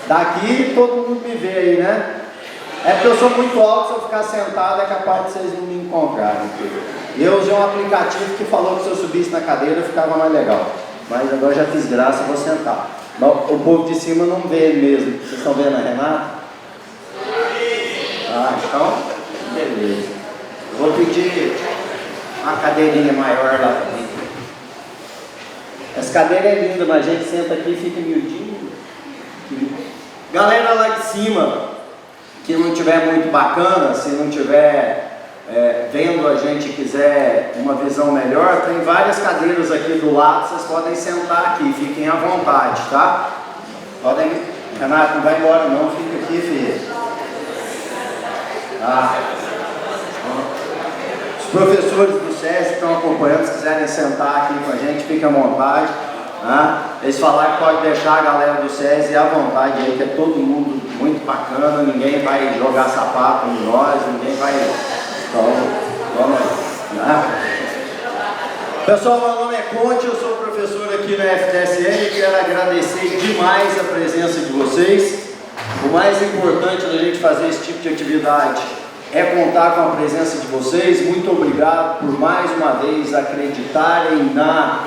Daqui todo mundo me vê aí, né? É porque eu sou muito alto, se eu ficar sentado é capaz de vocês não me encontrarem. Eu usei um aplicativo que falou que se eu subisse na cadeira ficava mais legal. Mas agora já fiz graça, vou sentar. O povo de cima não vê mesmo. Vocês estão vendo a Renata? Ah, então, beleza. Vou pedir uma cadeirinha maior lá também. Essa cadeira é linda, mas a gente senta aqui e fica miudinho. Galera lá de cima, que não tiver muito bacana, se não tiver vendo a gente e quiser uma visão melhor, tem várias cadeiras aqui do lado, vocês podem sentar aqui, fiquem à vontade, tá? Podem... Renato, não vai embora não, fica aqui, filho. Os professores do SESI que estão acompanhando, se quiserem sentar aqui com a gente, fiquem à vontade. Eles falaram que pode deixar a galera do SESI à vontade aí, que é todo mundo muito bacana, ninguém vai jogar sapato em nós, ninguém vai... Então, vamos aí. Pessoal, meu nome é Conte, eu sou professor aqui na FTSM e quero agradecer demais a presença de vocês. O mais importante da gente fazer esse tipo de atividade é contar com a presença de vocês. Muito obrigado por mais uma vez acreditarem na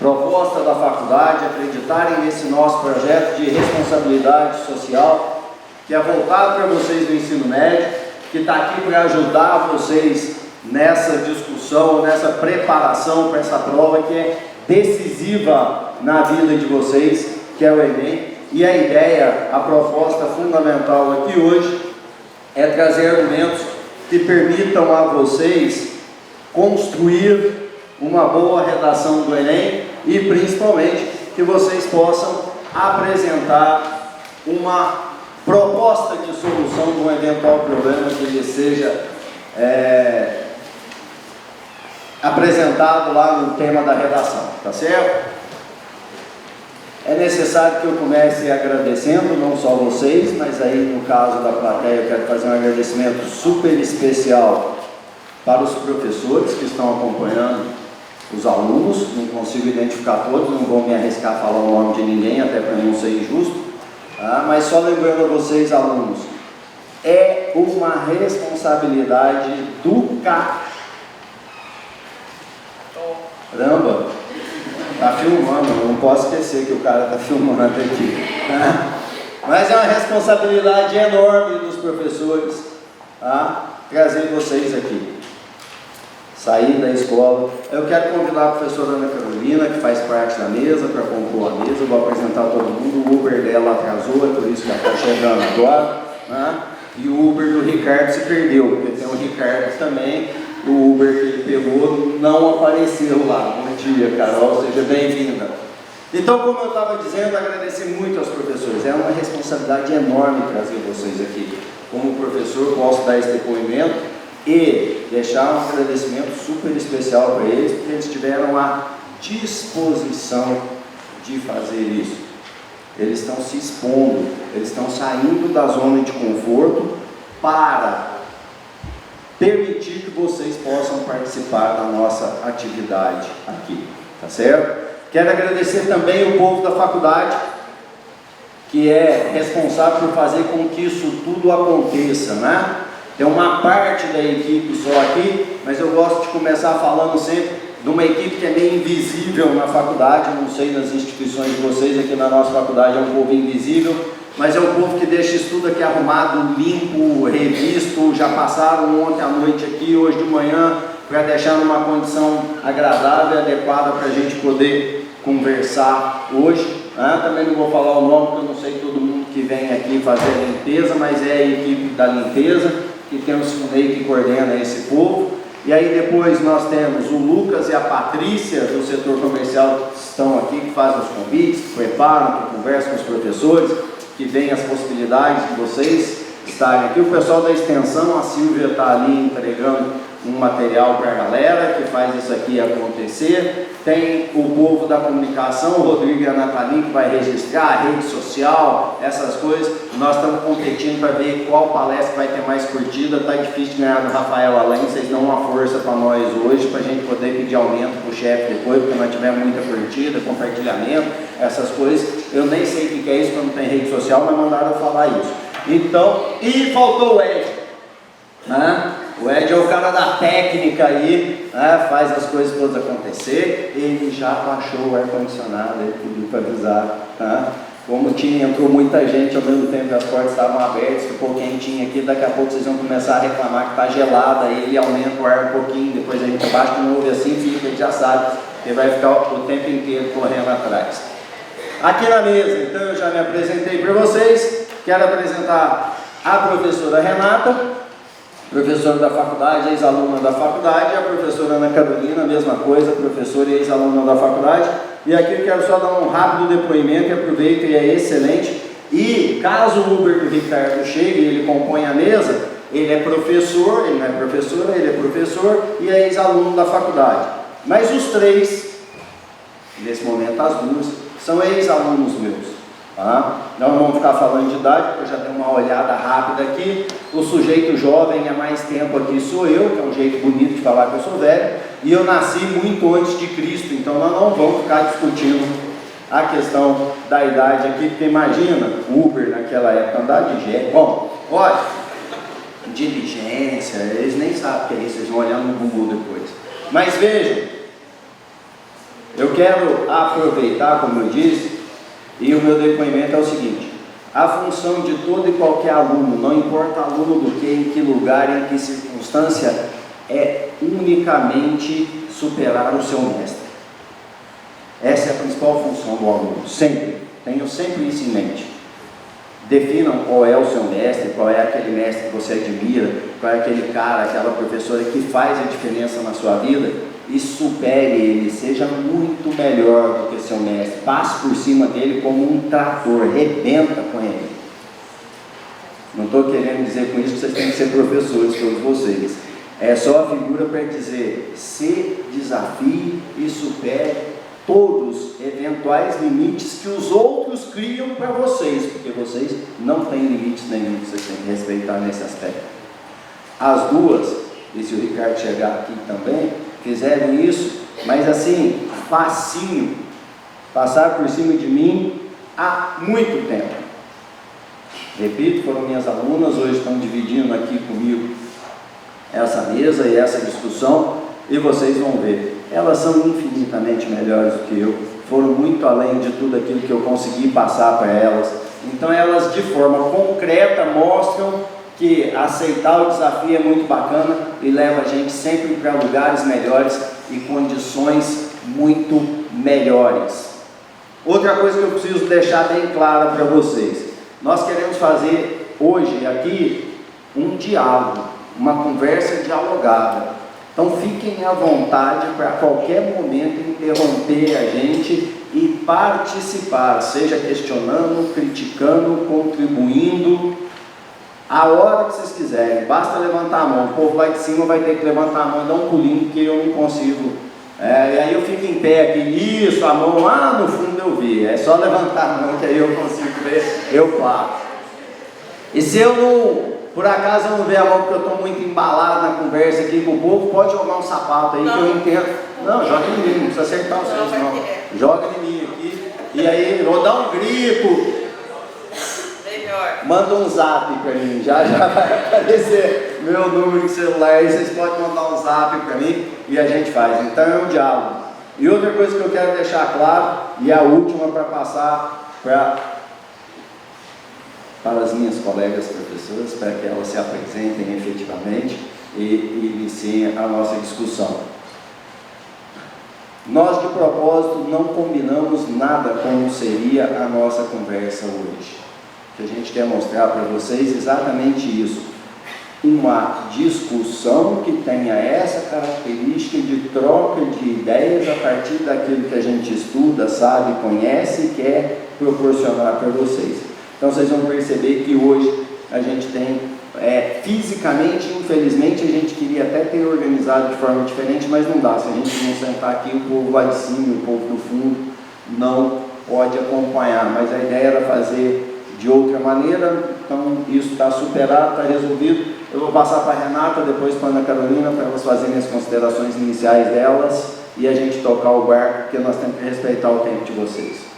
proposta da faculdade, acreditarem nesse nosso projeto de responsabilidade social, que é voltado para vocês do ensino médio, que está aqui para ajudar vocês nessa discussão, nessa preparação para essa prova que é decisiva na vida de vocês, que é o Enem. E a ideia, a proposta fundamental aqui hoje é trazer argumentos que permitam a vocês construir uma boa redação do Enem e principalmente que vocês possam apresentar uma proposta de solução de um eventual problema que lhe seja apresentado lá no tema da redação, tá certo? É necessário que eu comece agradecendo, não só vocês, mas aí no caso da plateia eu quero fazer um agradecimento super especial para os professores que estão acompanhando os alunos. Não consigo identificar todos, não vou me arriscar a falar o nome de ninguém, até para não ser injusto, mas só lembrando a vocês, alunos, é uma responsabilidade do caramba, tá filmando, não posso esquecer que o cara tá filmando aqui, mas é uma responsabilidade enorme dos professores, trazer vocês aqui, sair da escola. Eu quero convidar a professora Ana Carolina, que faz parte da mesa, para compor a mesa. Eu vou apresentar todo mundo. O Uber dela atrasou, é por isso que ela está chegando agora, e o Uber do Ricardo se perdeu, porque tem o Ricardo também. O Uber que ele pegou não apareceu lá. Bom dia, Carol, seja bem-vinda. Então, como eu estava dizendo, agradecer muito aos professores. É uma responsabilidade enorme trazer vocês aqui. Como professor, posso dar esse depoimento e deixar um agradecimento super especial para eles, porque eles tiveram a disposição de fazer isso. Eles estão se expondo, eles estão saindo da zona de conforto para permitir que vocês possam participar da nossa atividade aqui, tá certo? Quero agradecer também o povo da faculdade, que é responsável por fazer com que isso tudo aconteça, né? Tem uma parte da equipe só aqui, mas eu gosto de começar falando sempre de uma equipe que é meio invisível na faculdade. Eu não sei nas instituições de vocês, aqui na nossa faculdade é um povo invisível, mas é um povo que deixa isso tudo aqui arrumado, limpo, revisto. Já passaram ontem à noite aqui, hoje de manhã, para deixar numa condição agradável e adequada para a gente poder conversar hoje. Também não vou falar o nome, porque eu não sei todo mundo que vem aqui fazer a limpeza, mas é a equipe da limpeza, que tem o Silnei que coordena esse povo. E aí depois nós temos o Lucas e a Patrícia do setor comercial que estão aqui, que fazem os convites, que preparam, que conversam com os professores, que veem as possibilidades de vocês estarem aqui. O pessoal da extensão, a Silvia está ali entregando um material para a galera que faz isso aqui acontecer. Tem o povo da comunicação, o Rodrigo e a Nathalie, que vai registrar a rede social, essas coisas. Nós estamos competindo para ver qual palestra vai ter mais curtida. Está difícil de ganhar do Rafael Além, vocês dão uma força para nós hoje, para a gente poder pedir aumento para o chefe depois, porque nós tivemos muita curtida, compartilhamento, essas coisas. Eu nem sei o que é isso, porque não tem rede social, mas mandaram eu falar isso. Então, e faltou o Ed, né? O Ed é o cara da técnica aí, né? Faz as coisas todas acontecer. Ele já baixou o ar-condicionado, ele pediu para avisar, tá? Como entrou muita gente ao mesmo tempo, as portas estavam abertas, ficou quentinho aqui, daqui a pouco vocês vão começar a reclamar que está gelada, aí ele aumenta o ar um pouquinho, depois a gente baixa de novo e assim fica, a gente já sabe, ele vai ficar o tempo inteiro correndo atrás. Aqui na mesa, então eu já me apresentei para vocês, quero apresentar a professora Renata, professora da faculdade, ex-aluna da faculdade, e a professora Ana Carolina, a mesma coisa, professora e ex-aluna da faculdade. E aqui eu quero só dar um rápido depoimento, e aproveito, e é excelente. E caso o Uber do Ricardo chegue e ele compõe a mesa, ele é professor, ele não é professora, ele é professor e é ex-aluno da faculdade. Mas os três, nesse momento as duas, são ex-alunos meus. Tá? Não vamos ficar falando de idade, porque eu já dei uma olhada rápida aqui. O sujeito jovem há mais tempo aqui sou eu, que é um jeito bonito de falar que eu sou velho, e eu nasci muito antes de Cristo, então nós não vamos ficar discutindo a questão da idade aqui, porque imagina, Uber naquela época andar de jet. Bom, olha, diligência, eles nem sabem o que é isso, eles vão olhar no Google depois. Mas vejam, eu quero aproveitar, como eu disse, e o meu depoimento é o seguinte: a função de todo e qualquer aluno, não importa aluno do que, em que lugar, em que circunstância, é unicamente superar o seu mestre. Essa é a principal função do aluno, sempre. Tenham sempre isso em mente. Definam qual é o seu mestre, qual é aquele mestre que você admira, qual é aquele cara, aquela professora que faz a diferença na sua vida, e supere ele, seja muito melhor do que seu mestre, passe por cima dele como um trator, rebenta com ele. Não estou querendo dizer com isso que vocês têm que ser professores, todos vocês. É só a figura para dizer, se desafie e supere todos eventuais limites que os outros criam para vocês, porque vocês não têm limites nenhum que vocês têm que respeitar nesse aspecto. As duas, e se o Ricardo chegar aqui também, fizeram isso, mas assim, facinho, passaram por cima de mim há muito tempo. Repito, foram minhas alunas, hoje estão dividindo aqui comigo essa mesa e essa discussão, e vocês vão ver, elas são infinitamente melhores do que eu, foram muito além de tudo aquilo que eu consegui passar para elas. Então elas, de forma concreta, mostram que aceitar o desafio é muito bacana e leva a gente sempre para lugares melhores e condições muito melhores. Outra coisa que eu preciso deixar bem clara para vocês: nós queremos fazer hoje aqui um diálogo, uma conversa dialogada. Então fiquem à vontade para a qualquer momento interromper a gente e participar, seja questionando, criticando, contribuindo, a hora que vocês quiserem. Basta levantar a mão, o povo lá de cima vai ter que levantar a mão e dar um pulinho, porque eu não consigo. E aí eu fico em pé aqui, isso, a mão lá no fundo eu vi, é só levantar a mão que aí eu consigo ver, eu paro. E se eu não, por acaso eu não ver a mão porque eu estou muito embalado na conversa aqui com o povo, pode jogar um sapato aí, não, que eu entendo. Não, joga em mim, não precisa acertar os seus não. Joga em mim aqui, e aí eu vou dar um grito. Manda um zap para mim, já vai aparecer meu número de celular, vocês podem mandar um zap para mim e a gente faz. Então é um diálogo. E outra coisa que eu quero deixar claro, e a última para passar para as minhas colegas professoras, para que elas se apresentem efetivamente e iniciem a nossa discussão. Nós de propósito não combinamos nada como seria a nossa conversa hoje. Que a gente quer mostrar para vocês exatamente isso, uma discussão que tenha essa característica de troca de ideias a partir daquilo que a gente estuda, sabe, conhece e quer proporcionar para vocês. Então vocês vão perceber que hoje a gente tem fisicamente, infelizmente, a gente queria até ter organizado de forma diferente, mas não dá. Se a gente não sentar aqui, o povo lá de cima, o povo do fundo não pode acompanhar, mas a ideia era fazer de outra maneira. Então isso está superado, está resolvido. Eu vou passar para a Renata, depois para a Ana Carolina, para elas fazerem as considerações iniciais delas e a gente tocar o barco, porque nós temos que respeitar o tempo de vocês.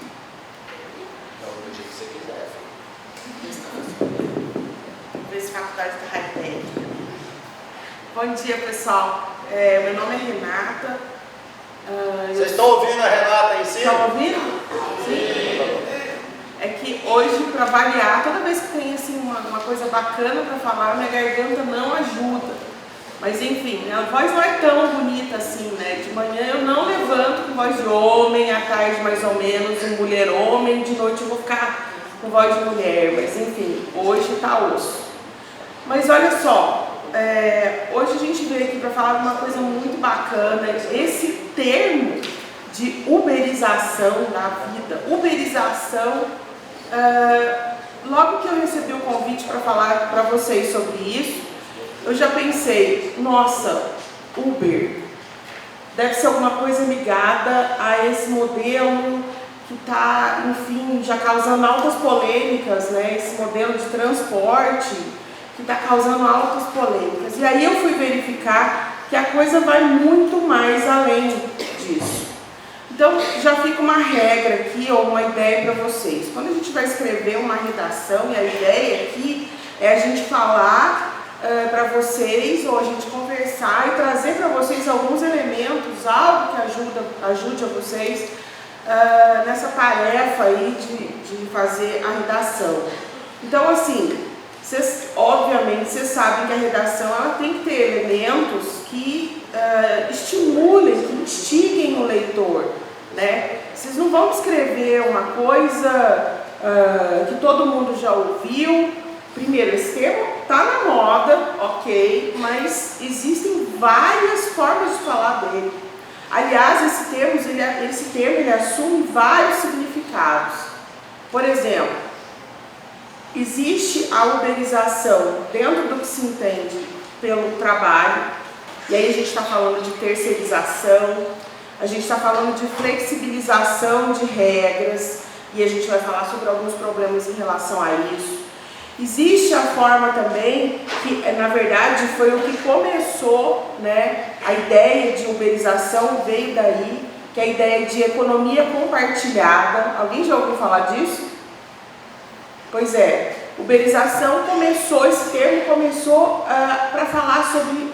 Faculdade da Hightech. Bom dia, pessoal. Meu nome é Renata. Vocês estão ouvindo a Renata em cima? Estão ouvindo? Sim. É que hoje, para variar, toda vez que tem assim, uma coisa bacana para falar, minha garganta não ajuda. Mas enfim, a voz não é tão bonita assim, né? De manhã eu não levanto com voz de homem, à tarde mais ou menos mulher-homem, de noite eu vou ficar com voz de mulher. Mas enfim, hoje tá osso. Mas olha só, hoje a gente veio aqui para falar de uma coisa muito bacana, esse termo de uberização da vida. Uberização, logo que eu recebi o convite para falar para vocês sobre isso, eu já pensei, nossa, Uber, deve ser alguma coisa ligada a esse modelo que está, enfim, já causando altas polêmicas, né? Esse modelo de transporte que está causando altas polêmicas. E aí eu fui verificar que a coisa vai muito mais além disso. Então já fica uma regra aqui, ou uma ideia para vocês. Quando a gente vai escrever uma redação, e a ideia aqui é a gente falar para vocês, ou a gente conversar e trazer para vocês alguns elementos, algo que ajude a vocês nessa tarefa aí de fazer a redação. Então assim, obviamente, vocês sabem que a redação ela tem que ter elementos que estimulem, que instiguem o leitor, né? Vocês não vão escrever uma coisa que todo mundo já ouviu. Primeiro, esse termo está na moda, ok, mas existem várias formas de falar dele. Aliás, esse termo ele assume vários significados. Por exemplo, existe a uberização dentro do que se entende pelo trabalho, e aí a gente está falando de terceirização, a gente está falando de flexibilização de regras, e a gente vai falar sobre alguns problemas em relação a isso. Existe a forma também, que na verdade foi o que começou, né, a ideia de uberização veio daí, que é a ideia de economia compartilhada. Alguém já ouviu falar disso? Pois é, uberização esse termo começou para falar sobre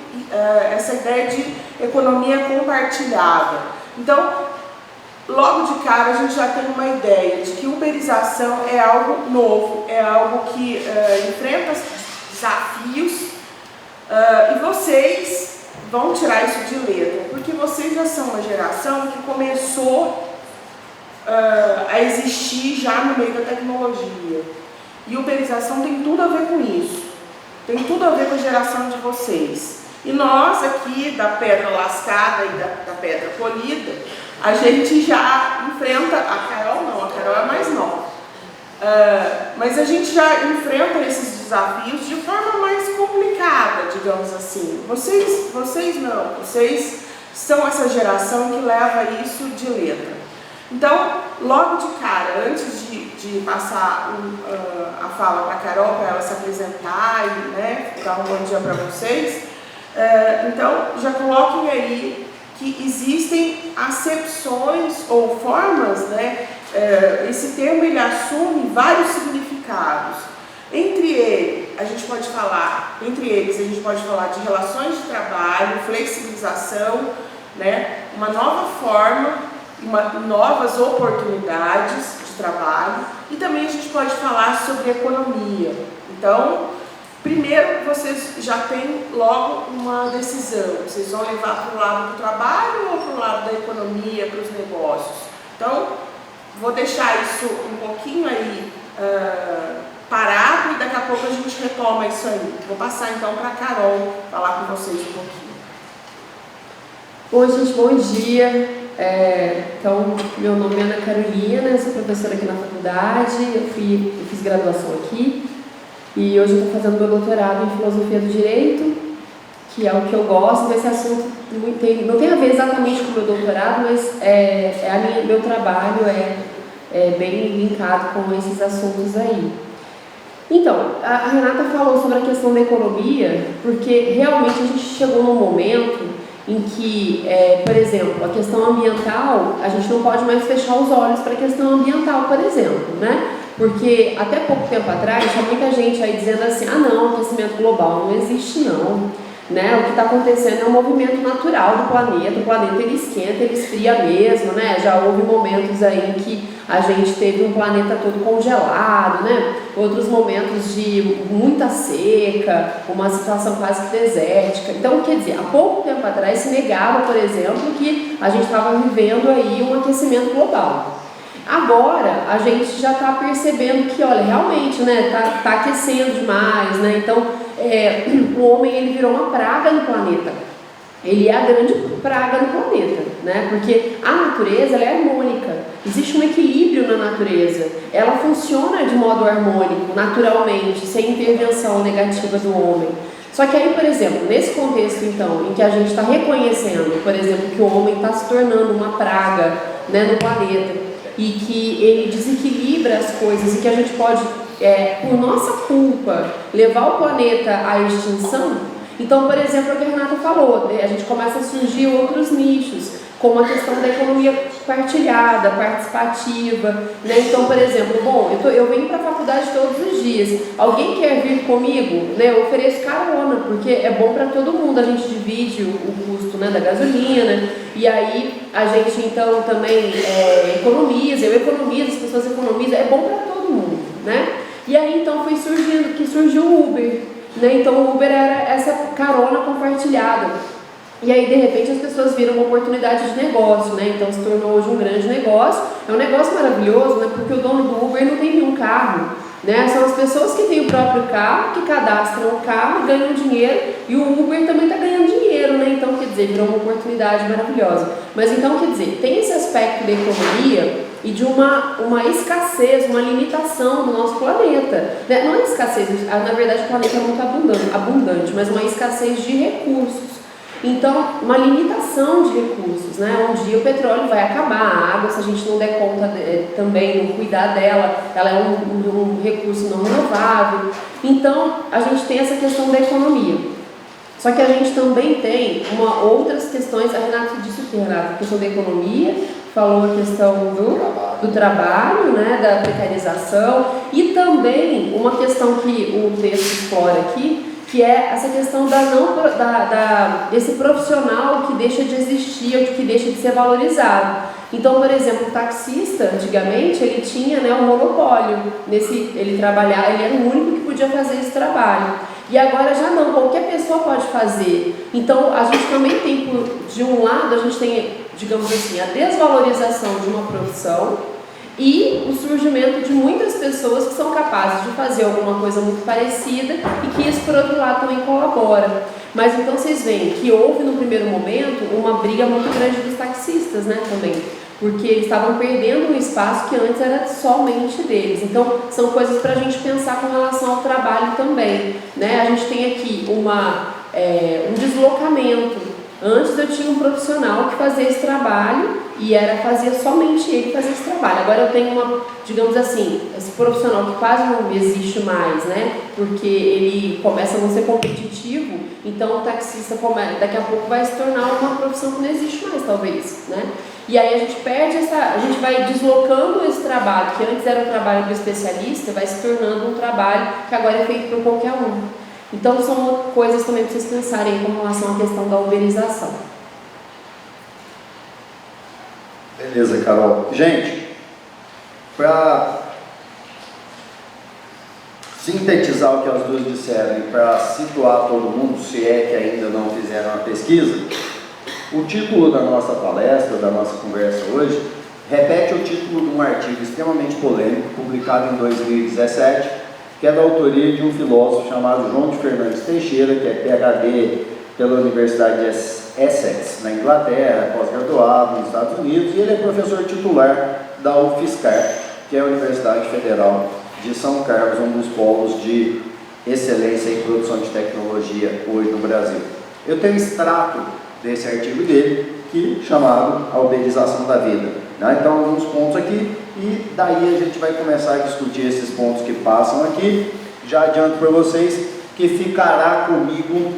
essa ideia de economia compartilhada. Então, logo de cara a gente já tem uma ideia de que uberização é algo novo, é algo que enfrenta desafios e vocês vão tirar isso de letra, porque vocês já são uma geração que começou a existir já no meio da tecnologia. E uberização tem tudo a ver com isso, tem tudo a ver com a geração de vocês. E nós aqui, da pedra lascada e da pedra polida, a gente já enfrenta, a Carol não, a Carol é mais nova, mas a gente já enfrenta esses desafios de forma mais complicada, digamos assim. Vocês não, vocês são essa geração que leva isso de letra. Então, logo de cara, antes de passar a fala para a Carol, para ela se apresentar e, né, dar um bom dia para vocês, então já coloquem aí que existem acepções ou formas, né? Esse termo ele assume vários significados. Entre eles a gente pode falar de relações de trabalho, flexibilização, né? Uma nova forma, novas oportunidades de trabalho, e também a gente pode falar sobre economia. Então, primeiro, vocês já têm logo uma decisão, vocês vão levar para o lado do trabalho ou para o lado da economia, para os negócios. Então, vou deixar isso um pouquinho aí parado e daqui a pouco a gente retoma isso aí. Vou passar então para a Carol falar com vocês um pouquinho. Oi, gente, bom dia. Então, meu nome é Ana Carolina, eu sou professora aqui na faculdade, eu fiz graduação aqui. E hoje eu estou fazendo meu doutorado em Filosofia do Direito, que é o que eu gosto desse assunto. Não tem a ver exatamente com o meu doutorado, mas meu trabalho é bem linkado com esses assuntos aí. Então, a Renata falou sobre a questão da economia, porque realmente a gente chegou num momento em que, por exemplo, a questão ambiental, a gente não pode mais fechar os olhos para a questão ambiental, por exemplo, né? Porque até pouco tempo atrás tinha muita gente aí dizendo assim, ah não, aquecimento global não existe não, né? O que está acontecendo é um movimento natural do planeta, o planeta ele esquenta, ele esfria mesmo, né? Já houve momentos aí em que a gente teve um planeta todo congelado, né? Outros momentos de muita seca, uma situação quase que desértica. Então, quer dizer, há pouco tempo atrás se negava, por exemplo, que a gente estava vivendo aí um aquecimento global. Agora, a gente já está percebendo que, olha, realmente, né, tá aquecendo demais, né? Então, o homem, ele virou uma praga no planeta. Ele é a grande praga no planeta, né? Porque a natureza, ela é harmônica. Existe um equilíbrio na natureza. Ela funciona de modo harmônico, naturalmente, sem intervenção negativa do homem. Só que aí, por exemplo, nesse contexto, então, em que a gente está reconhecendo, por exemplo, que o homem está se tornando uma praga, né, no planeta, e que ele desequilibra as coisas e que a gente pode, por nossa culpa, levar o planeta à extinção. Então, por exemplo, o que a Renata falou, a gente começa a surgir outros nichos, como a questão da economia partilhada, participativa, né? Então, por exemplo, eu venho para a faculdade todos os dias, alguém quer vir comigo? Né? Eu ofereço carona, porque é bom para todo mundo, a gente divide o custo, né, da gasolina, e aí a gente então também economiza, eu economizo, as pessoas economizam, é bom para todo mundo, né? E aí então surgiu o Uber, né? Então o Uber era essa carona compartilhada. E aí, de repente, as pessoas viram uma oportunidade de negócio, né? Então, se tornou hoje um grande negócio. É um negócio maravilhoso, né? Porque o dono do Uber não tem nenhum carro, né? São as pessoas que têm o próprio carro, que cadastram o carro, ganham dinheiro, e o Uber também está ganhando dinheiro, né? Então, quer dizer, virou uma oportunidade maravilhosa. Mas, então, quer dizer, tem esse aspecto da economia e de uma escassez, uma limitação do nosso planeta, né? Não é escassez, na verdade, o planeta é muito abundante, mas uma escassez de recursos. Então, uma limitação de recursos, né? Um dia o petróleo vai acabar, a água, se a gente não der conta também, não cuidar dela, ela é um recurso não renovável. Então, a gente tem essa questão da economia. Só que a gente também tem outras questões, a Renata disse o que, Renata? A questão da economia, falou a questão do trabalho, né? Da precarização, e também uma questão que o texto explora aqui, que é essa questão desse profissional que deixa de existir ou que deixa de ser valorizado. Então, por exemplo, o taxista, antigamente, ele tinha, né, um monopólio, ele era o único que podia fazer esse trabalho. E agora já não, qualquer pessoa pode fazer. Então, a gente também tem, de um lado, a gente tem, digamos assim, a desvalorização de uma profissão, e o surgimento de muitas pessoas que são capazes de fazer alguma coisa muito parecida e que isso, por outro lado, também colabora. Mas então vocês veem que houve, no primeiro momento, uma briga muito grande dos taxistas, né, também, porque eles estavam perdendo um espaço que antes era somente deles. Então, são coisas para a gente pensar com relação ao trabalho também, né? A gente tem aqui um deslocamento. Antes eu tinha um profissional que fazia esse trabalho e fazia somente ele fazer esse trabalho. Agora eu tenho digamos assim, esse profissional que quase não existe mais, né? Porque ele começa a não ser competitivo, então o taxista daqui a pouco vai se tornar uma profissão que não existe mais, talvez, né? E aí a gente a gente vai deslocando esse trabalho, que antes era o trabalho do especialista, vai se tornando um trabalho que agora é feito por qualquer um. Então, são coisas também para vocês pensarem com relação à questão da uberização. Beleza, Carol. Gente, para sintetizar o que as duas disseram e para situar todo mundo, se é que ainda não fizeram a pesquisa, o título da nossa palestra, da nossa conversa hoje, repete o título de um artigo extremamente polêmico, publicado em 2017, que é da autoria de um filósofo chamado João de Fernandes Teixeira, que é PhD pela Universidade de Essex, na Inglaterra, pós-graduado nos Estados Unidos, e ele é professor titular da UFSCar, que é a Universidade Federal de São Carlos, um dos polos de excelência em produção de tecnologia hoje no Brasil. Eu tenho um extrato desse artigo dele, que chamado A Uberização da Vida, né? Então, alguns pontos aqui, e daí a gente vai começar a discutir esses pontos que passam aqui. Já adianto para vocês que ficará comigo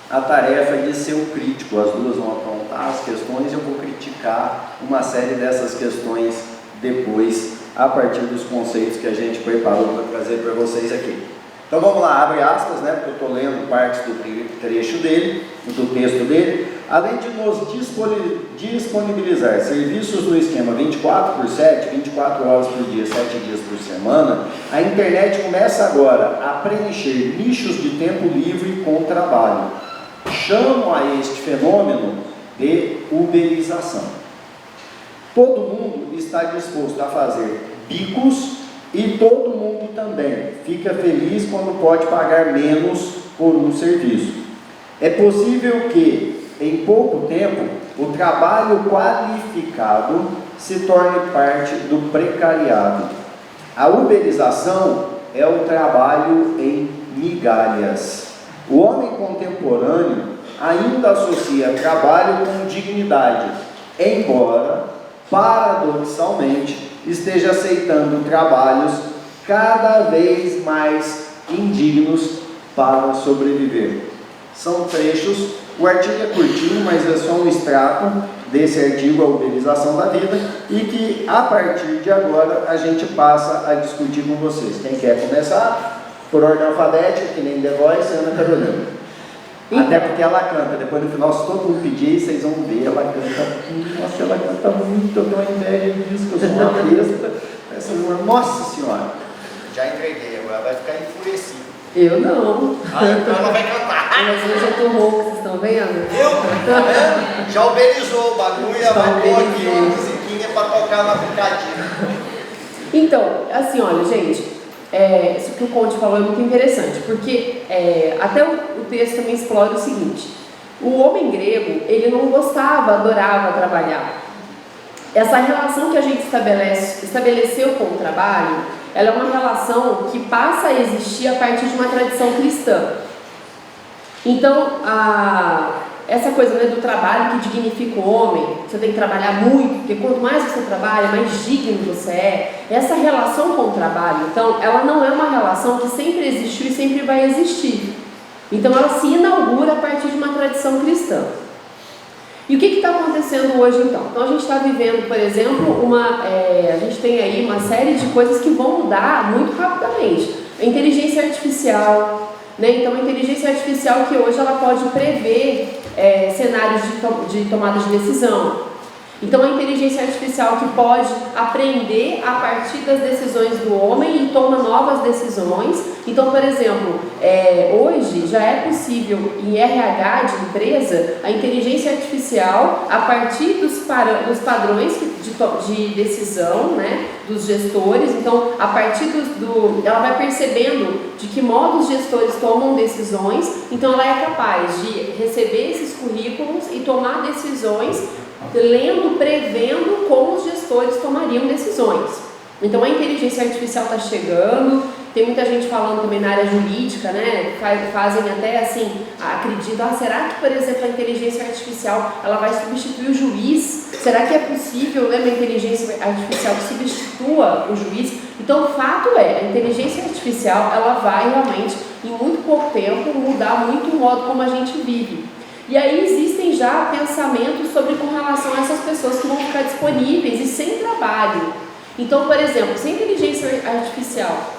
a tarefa de ser um crítico. As duas vão apontar as questões, eu vou criticar uma série dessas questões depois, a partir dos conceitos que a gente preparou para trazer para vocês aqui. Então vamos lá, abre aspas, né, porque eu estou lendo partes do trecho dele, do texto dele. Além de nos disponibilizar serviços no esquema 24/7, 24 horas por dia, 7 dias por semana, a internet começa agora a preencher nichos de tempo livre com trabalho. Chamo a este fenômeno de uberização. Todo mundo está disposto a fazer bicos e todo mundo também fica feliz quando pode pagar menos por um serviço. É possível que, em pouco tempo, o trabalho qualificado se torne parte do precariado. A uberização é o trabalho em migalhas. O homem contemporâneo ainda associa trabalho com dignidade, embora, paradoxalmente, esteja aceitando trabalhos cada vez mais indignos para sobreviver. São trechos, o artigo é curtinho, mas é só um extrato desse artigo, A Uberização da Vida, e que a partir de agora a gente passa a discutir com vocês. Quem quer começar? Por ordem alfabética, que nem The Voice, Ana Carolina. Até porque ela canta, depois no final, se todo mundo pedir, vocês vão ver, ela canta, nossa, ela canta muito, eu tenho uma inveja disso, que eu sou uma besta. Nossa Senhora, já entreguei, agora vai ficar enfurecido. Eu não. Então ela vai cantar. Mas hoje eu tô rouca, vocês estão vendo? Tá vendo? Já uberizou o bagulho, já vai pôr aqui uma musiquinha para tocar no aplicativo. Então, assim, olha, gente, isso que o Conte falou é muito interessante, porque até o texto também explora o seguinte: o homem grego, ele não gostava, adorava trabalhar. Essa relação que a gente estabeleceu com o trabalho, ela é uma relação que passa a existir a partir de uma tradição cristã. Então, essa coisa, né, do trabalho que dignifica o homem, você tem que trabalhar muito, porque quanto mais você trabalha, mais digno você é. Essa relação com o trabalho, então, ela não é uma relação que sempre existiu e sempre vai existir. Então, ela se inaugura a partir de uma tradição cristã. E o que está acontecendo hoje, então? Então, a gente está vivendo, por exemplo, a gente tem aí uma série de coisas que vão mudar muito rapidamente. A inteligência artificial, né? Então, a inteligência artificial que hoje ela pode prever cenários de tomada de decisão. Então, a inteligência artificial que pode aprender a partir das decisões do homem e toma novas decisões. Então, por exemplo, hoje já é possível em RH de empresa a inteligência artificial, a partir dos padrões de decisão, né, dos gestores. Então, a partir ela vai percebendo de que modo os gestores tomam decisões. Então, ela é capaz de receber esses currículos e tomar decisões lendo, prevendo como os gestores tomariam decisões. Então a inteligência artificial está chegando, tem muita gente falando também na área jurídica, né? Fazem até assim, acreditam, será que, por exemplo, a inteligência artificial ela vai substituir o juiz? Será que é possível, né, uma inteligência artificial que substitua o juiz? Então o fato é, a inteligência artificial ela vai realmente, em muito pouco tempo, mudar muito o modo como a gente vive. E aí existem já pensamentos com relação a essas pessoas que vão ficar disponíveis e sem trabalho. Então, por exemplo, sem inteligência artificial,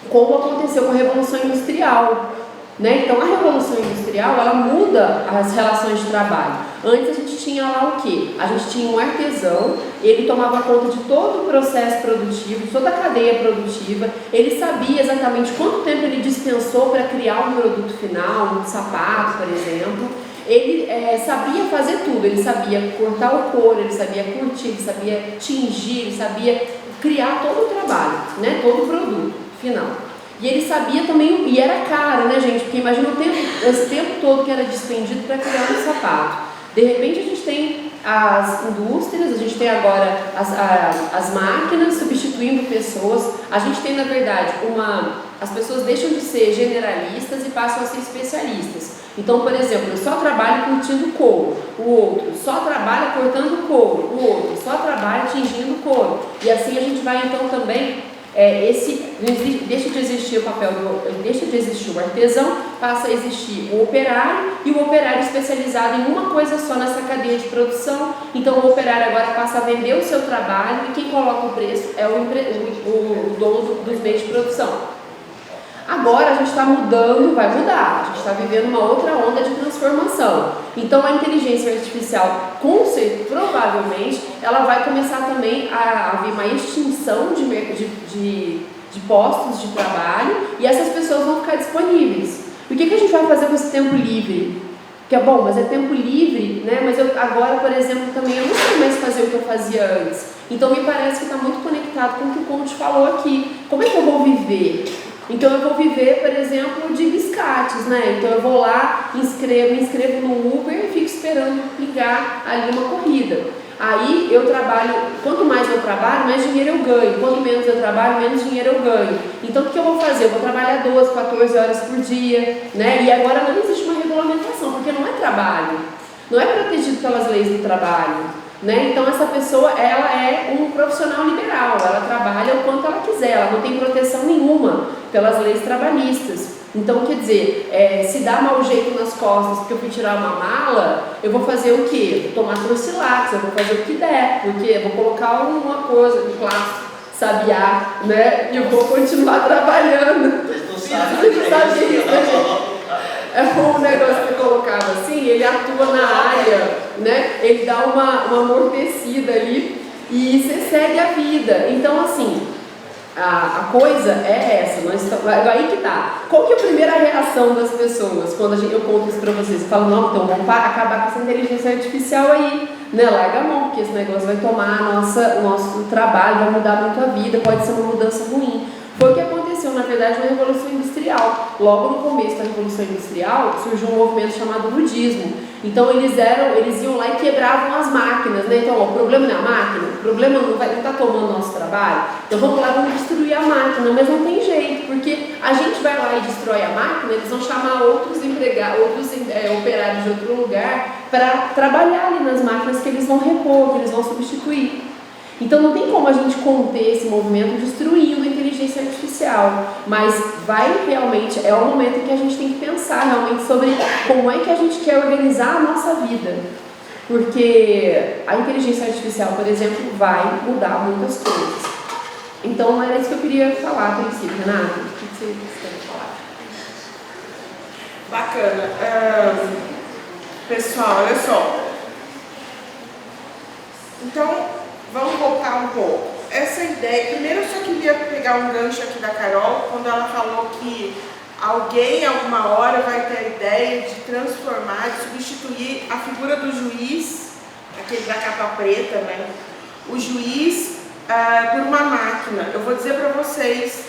como aconteceu com a Revolução Industrial, né? Então, a Revolução Industrial, ela muda as relações de trabalho. Antes a gente tinha lá o quê? A gente tinha um artesão, ele tomava conta de todo o processo produtivo, de toda a cadeia produtiva, ele sabia exatamente quanto tempo ele dispensou para criar um produto final, um sapato, por exemplo. Ele sabia fazer tudo, ele sabia cortar o couro, ele sabia curtir, ele sabia tingir, ele sabia criar todo o trabalho, né? Todo o produto final. E ele sabia também, e era caro, né, gente? Porque imagina esse tempo todo que era despendido para criar um sapato. De repente a gente tem as indústrias, a gente tem agora as máquinas substituindo pessoas, a gente tem, na verdade, as pessoas deixam de ser generalistas e passam a ser especialistas. Então, por exemplo, eu só trabalho curtindo couro, o outro só trabalha cortando couro, o outro só trabalha tingindo couro. E assim a gente vai então também, deixa de existir o papel, deixa de existir o artesão, passa a existir o operário e o operário especializado em uma coisa só nessa cadeia de produção. Então o operário agora passa a vender o seu trabalho e quem coloca o preço é o dono dos meios de produção. Agora a gente está mudando, vai mudar, a gente está vivendo uma outra onda de transformação. Então a inteligência artificial, provavelmente, ela vai começar também a haver uma extinção de postos de trabalho e essas pessoas vão ficar disponíveis. O que a gente vai fazer com esse tempo livre? Que é bom, mas é tempo livre, né? Mas eu agora, por exemplo, também eu não sei mais fazer o que eu fazia antes. Então me parece que está muito conectado com o que o Conte falou aqui. Como é que eu vou viver? Então eu vou viver, por exemplo, de biscates, né? Então eu vou lá, me inscrevo no Uber e fico esperando ligar ali uma corrida. Aí eu trabalho, quanto mais eu trabalho, mais dinheiro eu ganho. Quanto menos eu trabalho, menos dinheiro eu ganho. Então o que eu vou fazer? Eu vou trabalhar 12, 14 horas por dia, né? E agora não existe uma regulamentação, porque não é trabalho. Não é protegido pelas leis do trabalho. Né? Então essa pessoa, ela é um profissional liberal, ela trabalha o quanto ela quiser, ela não tem proteção nenhuma pelas leis trabalhistas. Então, quer dizer, se dá mau jeito nas costas porque eu fui tirar uma mala, eu vou fazer o quê? Vou tomar Profilax, eu vou fazer o que der, porque eu vou colocar uma coisa de plástico, sabiá, né? E eu vou continuar trabalhando. Não sabe isso, né, gente? É um negócio que eu colocava assim, ele atua na área, né? Ele dá uma amortecida ali e você segue a vida. Então, assim, a coisa é essa, aí que tá. Qual que é a primeira reação das pessoas quando eu conto isso pra vocês? Eu falo, não, então vamos acabar com essa inteligência artificial aí, né? Larga a mão, porque esse negócio vai tomar o nosso trabalho, vai mudar muito a vida, pode ser uma mudança ruim. Foi o que aconteceu, na verdade, na Revolução Industrial. Logo no começo da Revolução Industrial, surgiu um movimento chamado budismo. Então eles iam lá e quebravam as máquinas, né? Então, o problema não é a máquina, o problema não está tomando nosso trabalho, então vamos lá, vamos destruir a máquina, mas não tem jeito, porque a gente vai lá e destrói a máquina, eles vão chamar outros operários de outro lugar para trabalhar ali nas máquinas que eles vão repor, que eles vão substituir. Então não tem como a gente conter esse movimento destruindo a inteligência artificial, mas é o momento em que a gente tem que pensar realmente sobre como é que a gente quer organizar a nossa vida, porque a inteligência artificial, por exemplo, vai mudar muitas coisas. Então era isso que eu queria falar a princípio, Renata. O que você quer falar? Bacana. Pessoal, olha só. Então, vamos voltar um pouco. Essa ideia, primeiro eu só queria pegar um gancho aqui da Carol, quando ela falou que alguém, alguma hora, vai ter a ideia de transformar, de substituir a figura do juiz, aquele da capa preta, né? O juiz por uma máquina. Eu vou dizer para vocês,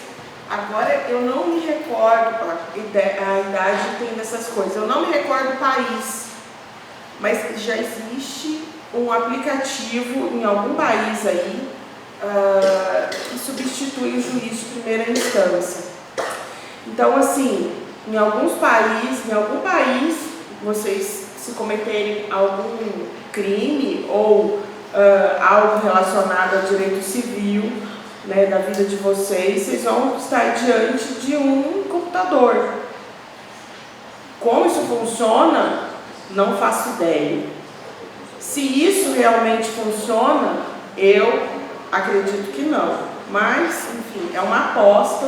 agora eu não me recordo, a idade tem dessas coisas, eu não me recordo do país, mas já existe um aplicativo em algum país aí que substitui o juiz de primeira instância. Então, assim, em algum país, vocês se cometerem algum crime ou algo relacionado ao direito civil, né, da vida de vocês vão estar diante de um computador. Como isso funciona, não faço ideia. Se isso realmente funciona, eu acredito que não. Mas, enfim, é uma aposta.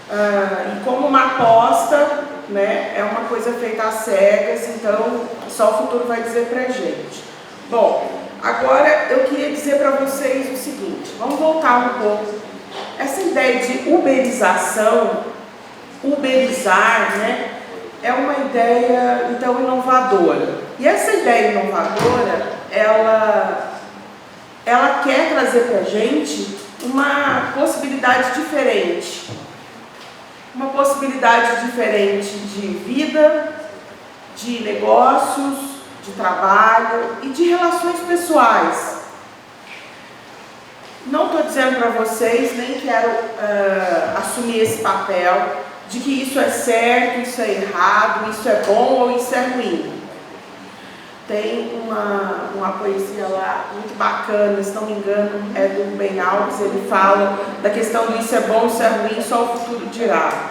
E como uma aposta, né, é uma coisa feita às cegas, então só o futuro vai dizer pra gente. Bom, agora eu queria dizer para vocês o seguinte, vamos voltar um pouco. Essa ideia de uberização, uberizar, né, é uma ideia, então, inovadora. E essa ideia inovadora, ela quer trazer para a gente uma possibilidade diferente. Uma possibilidade diferente de vida, de negócios, de trabalho e de relações pessoais. Não estou dizendo para vocês, nem quero assumir esse papel de que isso é certo, isso é errado, isso é bom ou isso é ruim. Tem uma poesia lá muito bacana, se não me engano, é do Ben Alves, ele fala da questão do isso é bom, isso é ruim, só o futuro dirá.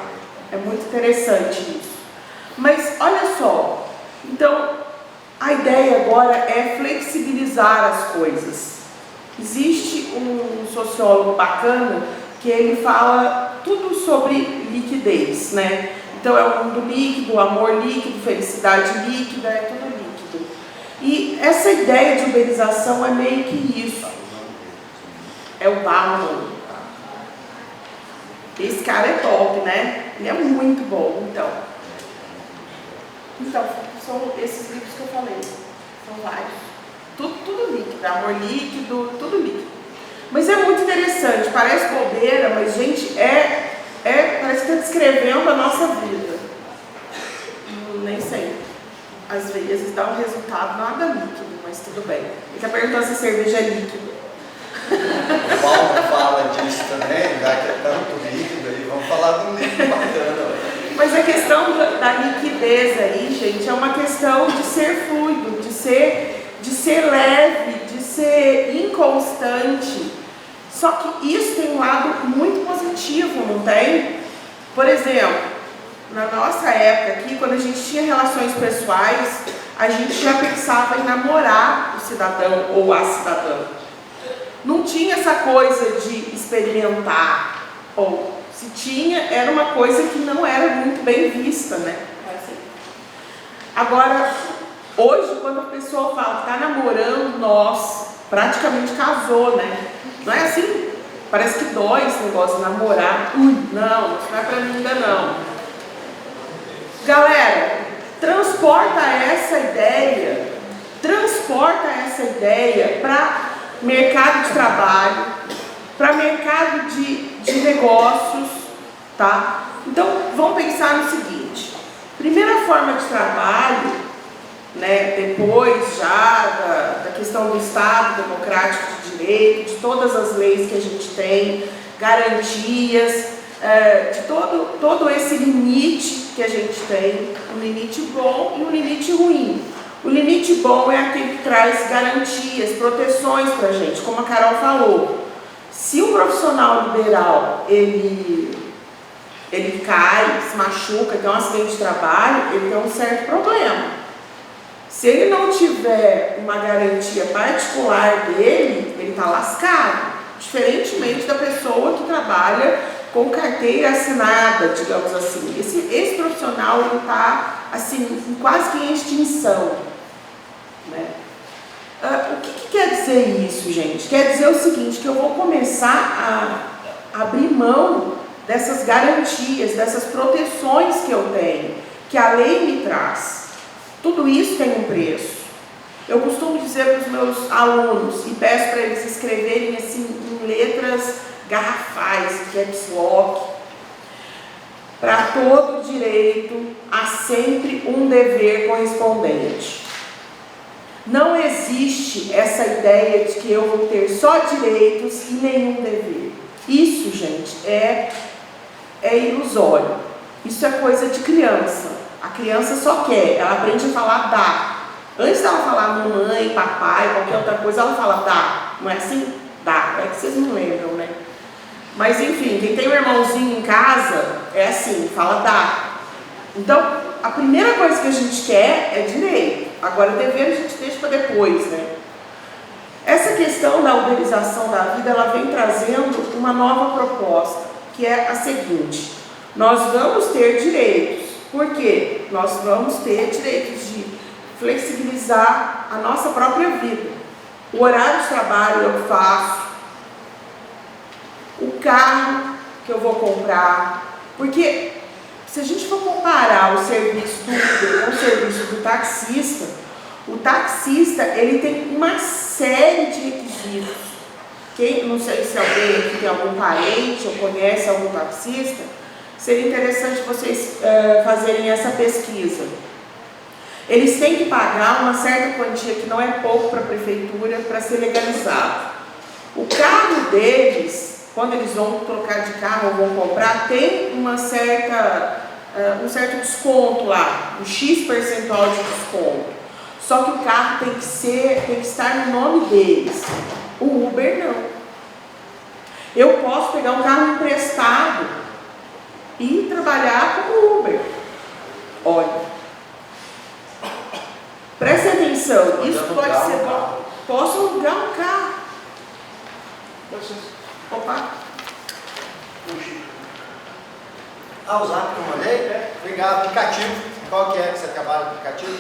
É muito interessante isso. Mas olha só, então a ideia agora é flexibilizar as coisas. Existe um sociólogo bacana que ele fala tudo sobre liquidez, né? Então é o mundo líquido, o amor líquido, felicidade líquida, é tudo líquido. E essa ideia de uberização é meio que isso. É o Bauman. Esse cara é top, né? Ele é muito bom, então. Então, são esses livros que eu falei. São vários. Tudo líquido, amor líquido, tudo líquido. Mas é muito interessante, parece bobeira, mas gente, parece que está descrevendo a nossa vida. Nem sei. Às vezes dá um resultado nada líquido, mas tudo bem. Ele está perguntando se a cerveja é líquida. O Paulo fala disso também, já que é tanto líquido aí, vamos falar de um líquido bacana. Mas a questão da liquidez aí, gente, é uma questão de ser fluido, de ser leve, de ser inconstante. Só que isso tem um lado muito positivo, não tem? Por exemplo, na nossa época aqui, quando a gente tinha relações pessoais, a gente já pensava em namorar o cidadão ou a cidadã. Não tinha essa coisa de experimentar, ou se tinha, era uma coisa que não era muito bem vista, né? Agora, hoje, quando a pessoa fala que está namorando, nossa, praticamente casou, né? Não é assim? Parece que dói esse negócio de namorar. Não, isso não é pra mim ainda não. Galera, transporta essa ideia para mercado de trabalho, para mercado de negócios, tá? Então, vamos pensar no seguinte. Primeira forma de trabalho, né, depois já da questão do Estado democrático de direito, de todas as leis que a gente tem, garantias, de todo esse limite que a gente tem, um limite bom e um limite ruim. O limite bom é aquele que traz garantias, proteções para a gente, como a Carol falou. Se o profissional liberal, ele cai, se machuca, tem um acidente de trabalho, ele tem um certo problema. Se ele não tiver uma garantia particular dele, ele está lascado. Diferentemente da pessoa que trabalha com carteira assinada, digamos assim. Esse profissional está assim, quase que em extinção. Né? O que quer dizer isso, gente? Quer dizer o seguinte, que eu vou começar a abrir mão dessas garantias, dessas proteções que eu tenho, que a lei me traz. Tudo isso tem um preço. Eu costumo dizer para os meus alunos, e peço para eles escreverem assim, em letras garrafais, caps lock, para todo direito há sempre um dever correspondente. Não existe essa ideia de que eu vou ter só direitos e nenhum dever. Isso, gente, é ilusório. Isso é coisa de criança. A criança só quer, ela aprende a falar dá. Antes dela falar mamãe, papai, qualquer outra coisa, ela fala dá. Não é assim? Dá. É que vocês não lembram, né? Mas enfim, quem tem um irmãozinho em casa, é assim, fala dá. Então, a primeira coisa que a gente quer é direito. Agora, dever a gente deixa para depois, né? Essa questão da uberização da vida, ela vem trazendo uma nova proposta, que é a seguinte: nós vamos ter direitos. Por quê? Nós vamos ter direitos de flexibilizar a nossa própria vida. O horário de trabalho eu faço, o carro que eu vou comprar, porque se a gente for comparar o serviço do Uber com o serviço do taxista, o taxista ele tem uma série de requisitos. Não sei se alguém aqui tem algum parente ou conhece algum taxista, seria interessante vocês fazerem essa pesquisa. Eles têm que pagar uma certa quantia, que não é pouco para a prefeitura, para ser legalizado. O carro deles, quando eles vão trocar de carro ou vão comprar, tem um certo desconto lá, um X percentual de desconto. Só que o carro tem que estar no nome deles. O Uber não. Eu posso pegar um carro emprestado e trabalhar como Uber. Olha, preste atenção, isso pode ser bom. Posso alugar um carro. Opa. O Zap que eu mandei? Obrigado. Aplicativo. Qual que é que você trabalha no aplicativo?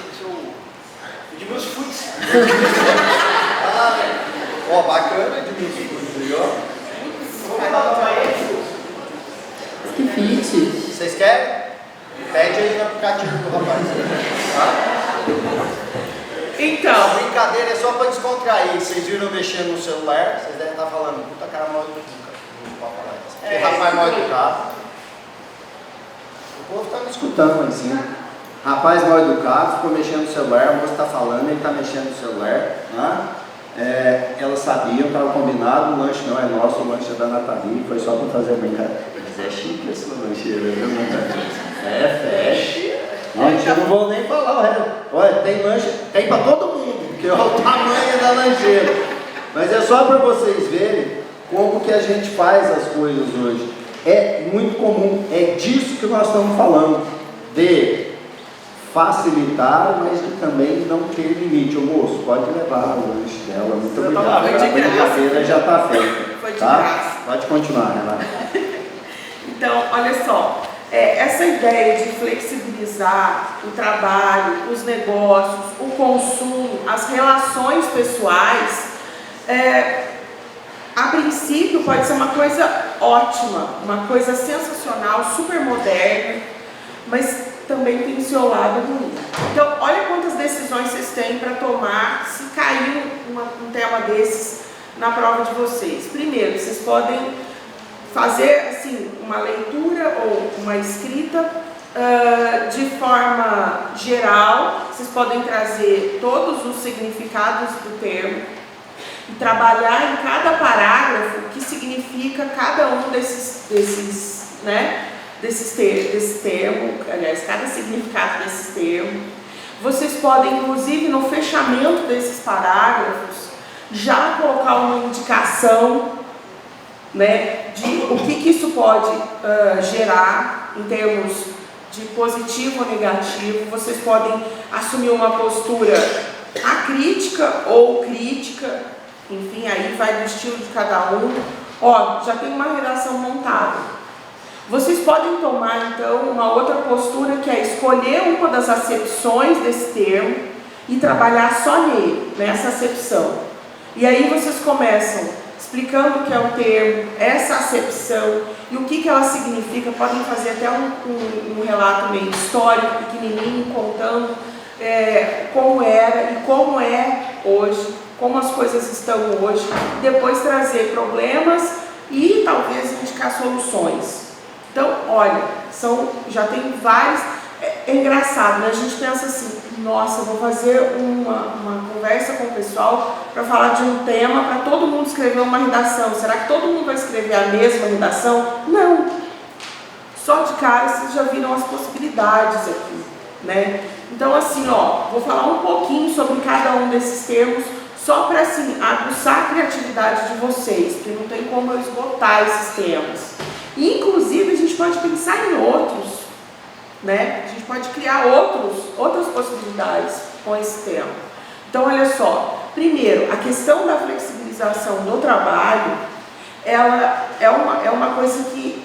Edmilson Foods. Bacana, Edmilson Foods, viu? Vamos falar pra ele. Que fit. Vocês querem? Pede aí no aplicativo do rapaz. Tá? Então, A brincadeira é só para descontrair. Vocês viram mexendo no celular, vocês devem estar falando, puta cara mal educado. Não pode falar isso. Porque rapaz mal educado. O povo está me escutando lá em cima. Rapaz mal educado, ficou mexendo no celular, o moço está falando, ele está mexendo no celular. Elas sabiam, estava combinado, o lanche não é nosso, o lanche é da Nathalie, foi só para fazer a brincadeira. Mas é chique esse lancheiro, viu, Nathalie? Fecha. Eu não vou nem falar o resto. Olha, tem lanche, tem para todo mundo, porque olha o tamanho da lancheira. Mas é só para vocês verem como que a gente faz as coisas hoje. É muito comum, é disso que nós estamos falando, de facilitar, mas de também não ter limite. O moço, pode levar o lanche dela, muito obrigado. A brincadeira já está feita. Foi de tá? graça. Pode continuar, Renata. Então, olha só, essa ideia de flexibilizar o trabalho, os negócios, o consumo, as relações pessoais, a princípio pode ser uma coisa ótima, uma coisa sensacional, super moderna, mas também tem seu lado ruim. Então, olha quantas decisões vocês têm para tomar se cair um tema desses na prova de vocês. Primeiro, vocês podem fazer assim, uma leitura ou uma escrita de forma geral. Vocês podem trazer todos os significados do termo e trabalhar em cada parágrafo o que significa cada um desses termos, aliás, cada significado desses termos. Vocês podem, inclusive, no fechamento desses parágrafos, já colocar uma indicação, né, de o que isso pode gerar em termos de positivo ou negativo. Vocês podem assumir uma postura acrítica ou crítica, enfim, aí vai do estilo de cada um. Ó, já tem uma redação montada. Vocês podem tomar, então, uma outra postura, que é escolher uma das acepções desse termo e trabalhar só nele, nessa acepção. E aí vocês começam explicando o que é o termo, essa acepção e o que ela significa. Podem fazer até um relato meio histórico, pequenininho, contando como era e como é hoje, como as coisas estão hoje. Depois trazer problemas e talvez indicar soluções. Então, olha, já tem vários. É engraçado, né? A gente pensa assim, nossa, vou fazer uma conversa com o pessoal para falar de um tema, para todo mundo escrever uma redação. Será que todo mundo vai escrever a mesma redação? Não. Só de cara vocês já viram as possibilidades aqui, né? Então, assim, ó, vou falar um pouquinho sobre cada um desses termos, só para, assim, aguçar a criatividade de vocês, porque não tem como eu esgotar esses temas. Inclusive, a gente pode pensar em outros, né? A gente pode criar outras possibilidades com esse tema. Então, olha só. Primeiro, a questão da flexibilização do trabalho, ela é uma coisa que,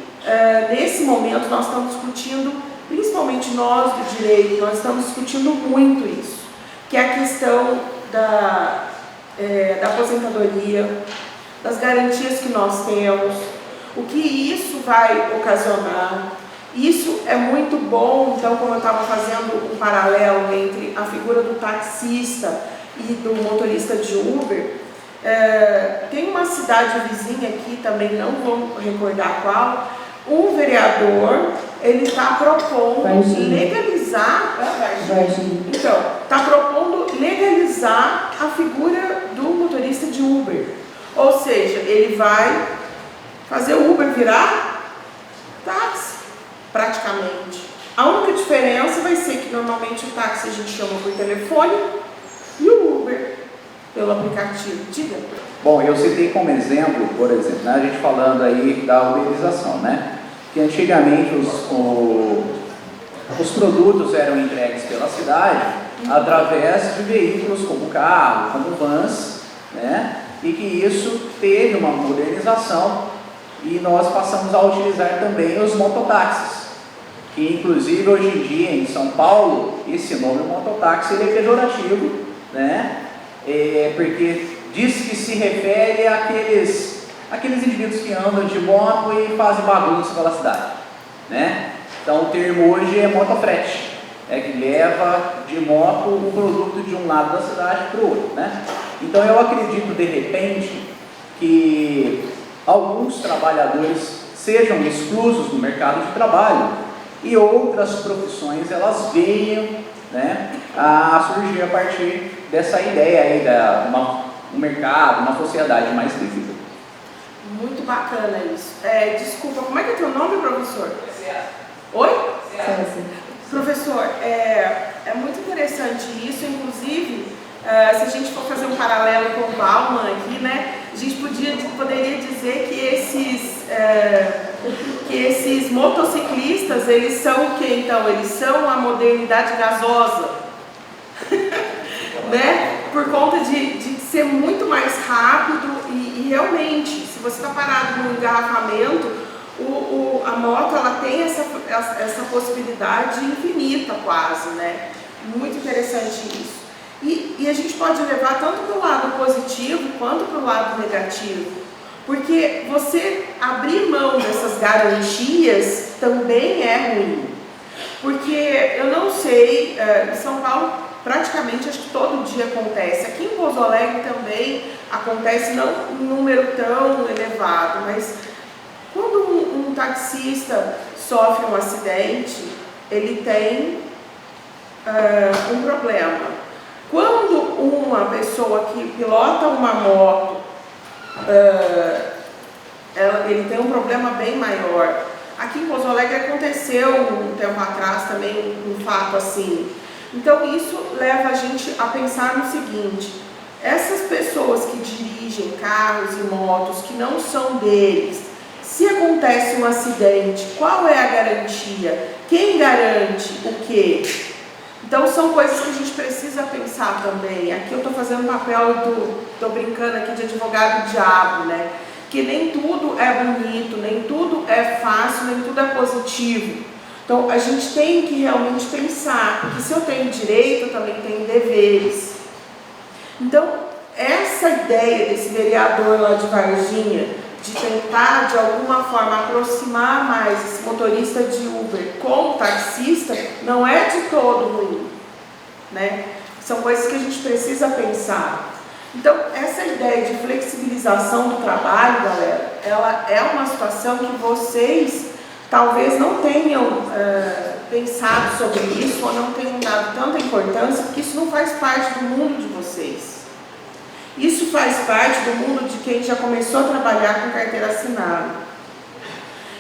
nesse momento, nós estamos discutindo, principalmente nós do direito, nós estamos discutindo muito isso, que é a questão da aposentadoria, das garantias que nós temos, o que isso vai ocasionar. Isso é muito bom. Então, como eu estava fazendo um paralelo entre a figura do taxista e do motorista de Uber, tem uma cidade vizinha aqui, também não vou recordar qual, um vereador, ele está propondo legalizar legalizar, então, está propondo legalizar a figura do motorista de Uber. Ou seja, ele vai fazer o Uber virar táxi, praticamente. A única diferença vai ser que normalmente o táxi a gente chama por telefone e o Uber pelo aplicativo. Diga. Bom, eu citei como exemplo, por exemplo, né, a gente falando aí da uberização, né? Que antigamente os produtos eram entregues pela cidade através de veículos como carro, como vans, né? E que isso teve uma modernização e nós passamos a utilizar também os mototáxis, que inclusive hoje em dia em São Paulo esse nome mototáxi ele é pejorativo, né? Porque diz que se refere àqueles indivíduos que andam de moto e fazem bagunça pela cidade, né? Então o termo hoje é motofrete, que leva de moto um produto de um lado da cidade para o outro, né? Então eu acredito de repente que alguns trabalhadores sejam exclusos do mercado de trabalho e outras profissões elas venham, né, a surgir a partir dessa ideia aí um mercado, uma sociedade mais livre. Muito bacana isso. Desculpa, como é que é teu nome, professor? Oi? Professor, é muito interessante isso, inclusive, se a gente for fazer um paralelo com o Bauman aqui, né, a gente poderia dizer que esses motociclistas, eles são o que então? Eles são a modernidade gasosa, né? Por conta de ser muito mais rápido e realmente, se você está parado no engarrafamento, a moto ela tem essa possibilidade infinita quase, né? Muito interessante isso. E a gente pode levar tanto para o lado positivo quanto para o lado negativo, porque você abrir mão dessas garantias também é ruim, porque eu não sei, em São Paulo praticamente acho que todo dia acontece, aqui em Pouso Alegre também acontece, não um número tão elevado, mas quando um taxista sofre um acidente, ele tem um problema. Quando uma pessoa que pilota uma moto, ele tem um problema bem maior. Aqui em Pouso Alegre aconteceu um tempo atrás também um fato assim. Então isso leva a gente a pensar no seguinte: essas pessoas que dirigem carros e motos que não são deles, se acontece um acidente, qual é a garantia? Quem garante o quê? Então são coisas que a gente precisa pensar também. Aqui eu estou fazendo o papel estou brincando aqui de advogado diabo, né? Que nem tudo é bonito, nem tudo é fácil, nem tudo é positivo. Então a gente tem que realmente pensar, porque se eu tenho direito, eu também tenho deveres. Então essa ideia desse vereador lá de Varginha, de tentar de alguma forma aproximar mais esse motorista de Uber com o taxista, não é de todo ruim, né? São coisas que a gente precisa pensar. Então essa ideia de flexibilização do trabalho, galera, ela é uma situação que vocês talvez não tenham pensado sobre isso ou não tenham dado tanta importância, porque isso não faz parte do mundo de vocês. Isso faz parte do mundo de quem já começou a trabalhar com carteira assinada.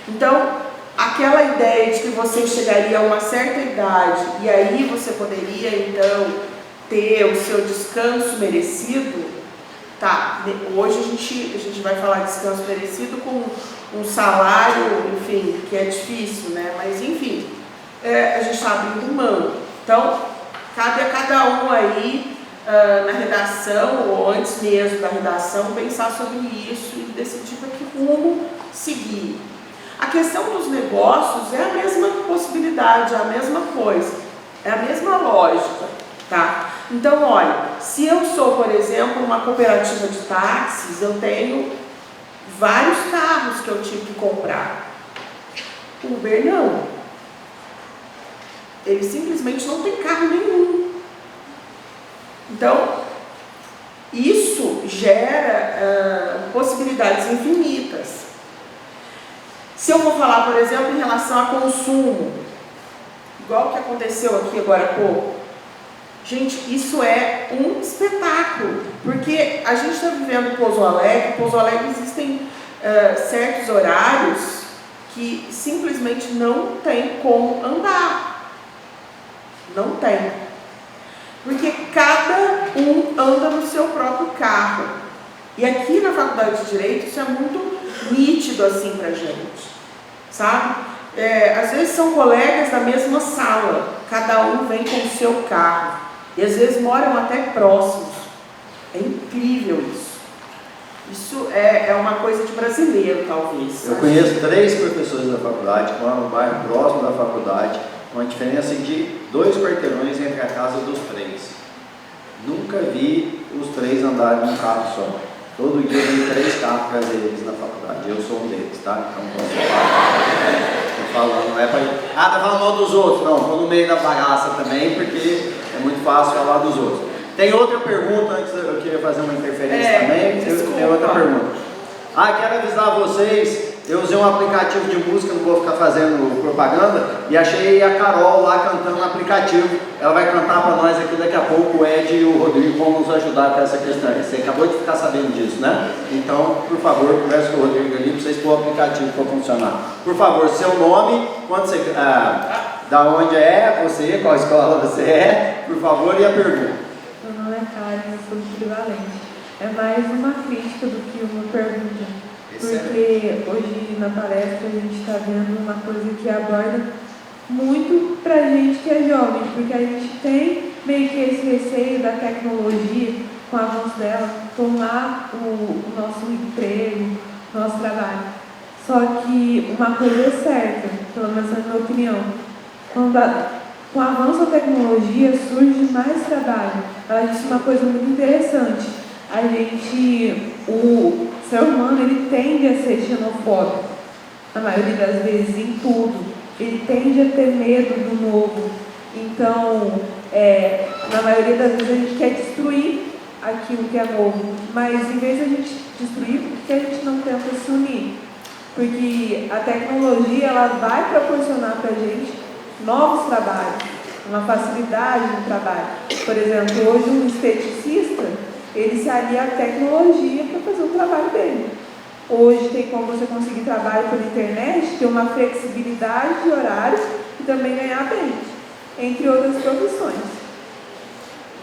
Então, aquela ideia de que você chegaria a uma certa idade e aí você poderia, então, ter o seu descanso merecido, tá? Hoje a gente vai falar de descanso merecido com um salário, enfim, que é difícil, né? Mas, enfim, a gente está abrindo mão. Então, cabe a cada um aí, na redação, ou antes mesmo da redação, pensar sobre isso e decidir para que rumo seguir. A questão dos negócios é a mesma possibilidade, é a mesma coisa, é a mesma lógica, tá? Então, olha, se eu sou, por exemplo, uma cooperativa de táxis, eu tenho vários carros que eu tive que comprar. O Uber não. Ele simplesmente não tem carro nenhum. Então, isso gera possibilidades infinitas. Se eu vou falar, por exemplo, em relação a consumo, igual o que aconteceu aqui agora há pouco. Gente, isso é um espetáculo, porque a gente está vivendo Pouso Alegre existem certos horários que simplesmente não tem como andar. Não tem. Porque cada um anda no seu próprio carro. E aqui na Faculdade de Direito isso é muito nítido assim pra gente, sabe? Às vezes são colegas da mesma sala, cada um vem com o seu carro. E às vezes moram até próximos. É incrível isso. Isso é uma coisa de brasileiro, talvez. Eu conheço 3 professores da faculdade que moram no bairro próximo da faculdade, com a diferença de 2 quarteirões entre a casa dos 3. Nunca vi os 3 andarem num carro só. Todo dia vem 3 carros trazer eles na faculdade. Eu sou um deles, tá? Então posso falar. Estou falando, não é para. Tá falando mal dos outros. Não, estou no meio da bagaça também, porque é muito fácil falar dos outros. Tem outra pergunta, antes eu queria fazer uma interferência também. Tem outra pergunta. Quero avisar vocês, eu usei um aplicativo de música, não vou ficar fazendo propaganda, e achei a Carol lá cantando no aplicativo. Ela vai cantar para nós aqui daqui a pouco, o Ed e o Rodrigo vão nos ajudar com essa questão. Você acabou de ficar sabendo disso, né? Então, por favor, converse com o Rodrigo ali para vocês pôr o aplicativo para funcionar. Por favor, seu nome, quando você, da onde é você, qual escola você é, por favor, e a pergunta. Meu nome é Karen, eu sou de Polivalente. É mais uma crítica do que uma pergunta. Porque hoje na palestra a gente está vendo uma coisa que aborda muito pra gente que é jovem, porque a gente tem meio que esse receio da tecnologia, com o avanço dela, tomar o nosso emprego, nosso trabalho. Só que uma coisa é certa, pelo menos na minha opinião, com o avanço da tecnologia surge mais trabalho. Ela disse uma coisa muito interessante. O ser humano, ele tende a ser xenofóbico, na maioria das vezes, em tudo. Ele tende a ter medo do novo. Então, na maioria das vezes a gente quer destruir aquilo que é novo. Mas em vez de a gente destruir, por que a gente não tenta se unir? Porque a tecnologia, ela vai proporcionar para a gente novos trabalhos, uma facilidade no trabalho. Por exemplo, hoje um esteticista, ele se alia à tecnologia para fazer o trabalho dele. Hoje tem como você conseguir trabalho pela internet, ter uma flexibilidade de horário e também ganhar bem, entre outras profissões.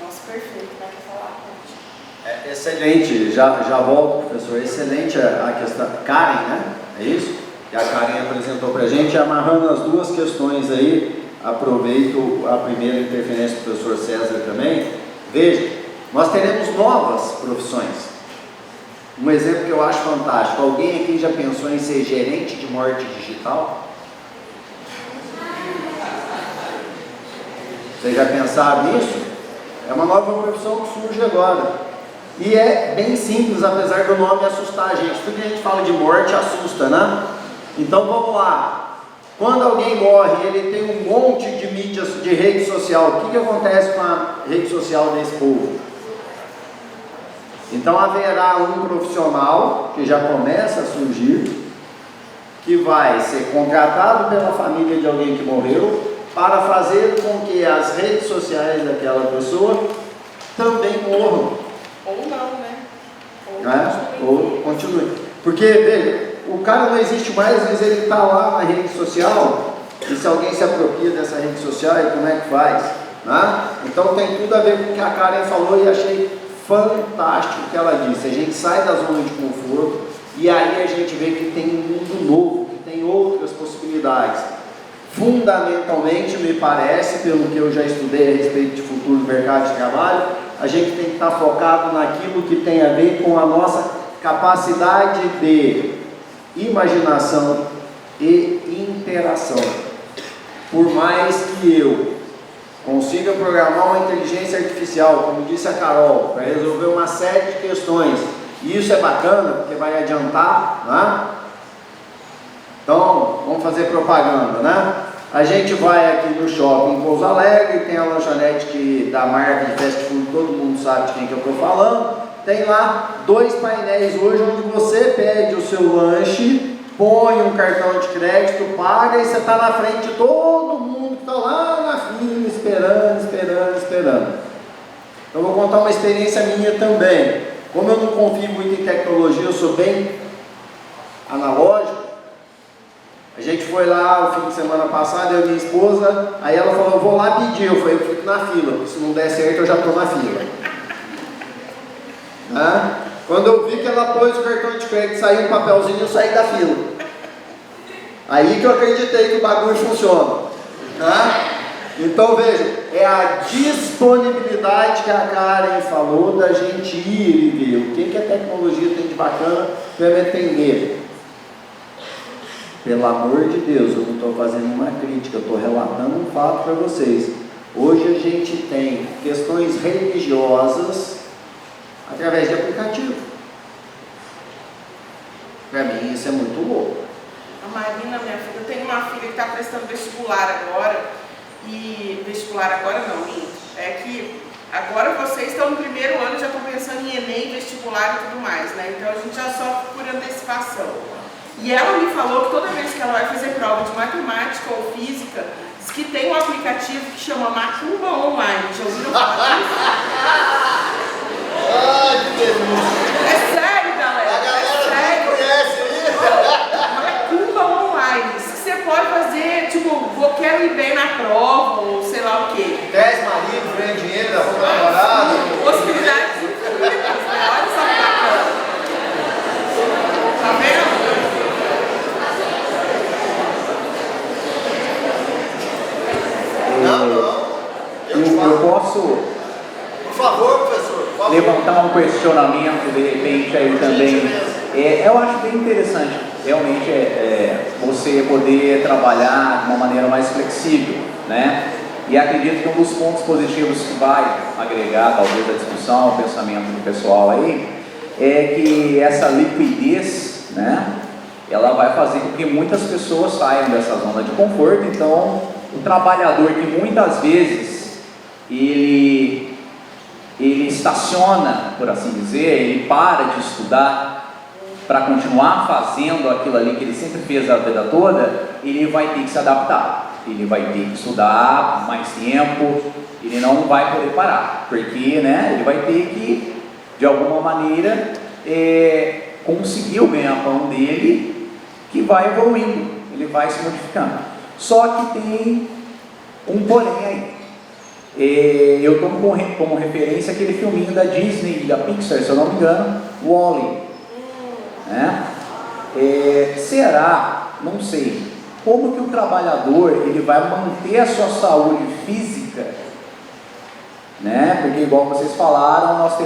Nossa, perfeito, vai falar. Excelente, já volto, professor. Excelente a questão. Karen, né? É isso? Que a Karen apresentou para a gente, amarrando as 2 questões aí. Aproveito a primeira interferência do professor César também. Veja, nós teremos novas profissões. Um exemplo que eu acho fantástico: alguém aqui já pensou em ser gerente de morte digital? Vocês já pensaram nisso? É uma nova profissão que surge agora. E é bem simples, apesar do nome assustar a gente. Tudo que a gente fala de morte assusta, né? Então vamos lá. Quando alguém morre, ele tem um monte de mídias, de rede social. O que acontece com a rede social desse povo? Então haverá um profissional que já começa a surgir, que vai ser contratado pela família de alguém que morreu, para fazer com que as redes sociais daquela pessoa também morram. Ou não, né? Ou continue. Porque, veja, o cara não existe mais, às vezes ele está lá na rede social, e se alguém se apropria dessa rede social, como é que faz? Né? Então tem tudo a ver com o que a Karen falou, e achei fantástico o que ela disse. A gente sai da zona de conforto, e aí a gente vê que tem um mundo novo, que tem outras possibilidades. Fundamentalmente, me parece, pelo que eu já estudei a respeito de futuro do mercado de trabalho, a gente tem que estar focado naquilo que tem a ver com a nossa capacidade de imaginação e interação. Por mais que eu consiga programar uma inteligência artificial, como disse a Carol, para resolver uma série de questões, e isso é bacana, porque vai adiantar, né? Então, vamos fazer propaganda, né? A gente vai aqui no shopping em Pouso Alegre, tem a lanchonete da marca de fast food, todo mundo sabe de quem que eu estou falando. Tem lá 2 painéis hoje, onde você pede o seu lanche, põe um cartão de crédito, paga, e você está na frente de todo mundo que estão lá na fila, esperando. Eu vou contar uma experiência minha também. Como eu não confio muito em tecnologia, eu sou bem analógico. A gente foi lá o fim de semana passado, eu e minha esposa, aí ela falou, eu vou lá pedir. Eu falei, eu fico na fila, se não der certo eu já estou na fila. Quando eu vi que ela pôs o cartão de crédito, saiu um papelzinho, eu saí da fila. Aí que eu acreditei que o bagulho funciona. Então vejam, é a disponibilidade que a Karen falou da gente ir e ver o que a tecnologia tem de bacana, realmente tem nele. Pelo amor de Deus, eu não estou fazendo uma crítica, eu estou relatando um fato para vocês. Hoje a gente tem questões religiosas através de aplicativo. Para mim isso é muito louco. A Marina, minha filha, eu tenho uma filha que está prestando vestibular agora. E vestibular agora não, minto. É que agora vocês estão no primeiro ano, já estão pensando em Enem, vestibular e tudo mais, né? Então a gente já sofre por antecipação. E ela me falou que toda vez que ela vai fazer prova de matemática ou física, diz que tem um aplicativo que chama Macumba Online. Já ouviram falar disso? Ai, que delícia! É sério, galera! A galera é sério! conhece isso! Macumba Online. Você pode fazer, tipo, quero ir bem na prova, ou sei lá o quê. 10 maridos ganham dinheiro da sua namorada. Possibilidades infinitas, né? Olha só que bacana. Tá vendo? Não. Eu posso Por favor, professor. Por favor. levantar um questionamento de repente aí também. Eu acho bem interessante, realmente, você poder trabalhar de uma maneira mais flexível, né? E acredito que um dos pontos positivos que vai agregar, talvez, a discussão, ao pensamento do pessoal aí, é que essa liquidez, né? Ela vai fazer com que muitas pessoas saiam dessa zona de conforto. Então, o trabalhador que muitas vezes ele estaciona, por assim dizer, ele para de estudar para continuar fazendo aquilo ali que ele sempre fez a vida toda, ele vai ter que se adaptar, ele vai ter que estudar mais tempo, ele não vai poder parar, porque, né, ele vai ter que, de alguma maneira, conseguir o ganha-pão dele, que vai evoluindo, ele vai se modificando. Só que tem um porém aí. Eu tomo como referência aquele filminho da Disney, da Pixar, se eu não me engano, Wall-E. Será, não sei, como que o trabalhador ele vai manter a sua saúde física, né? Porque igual vocês falaram, nós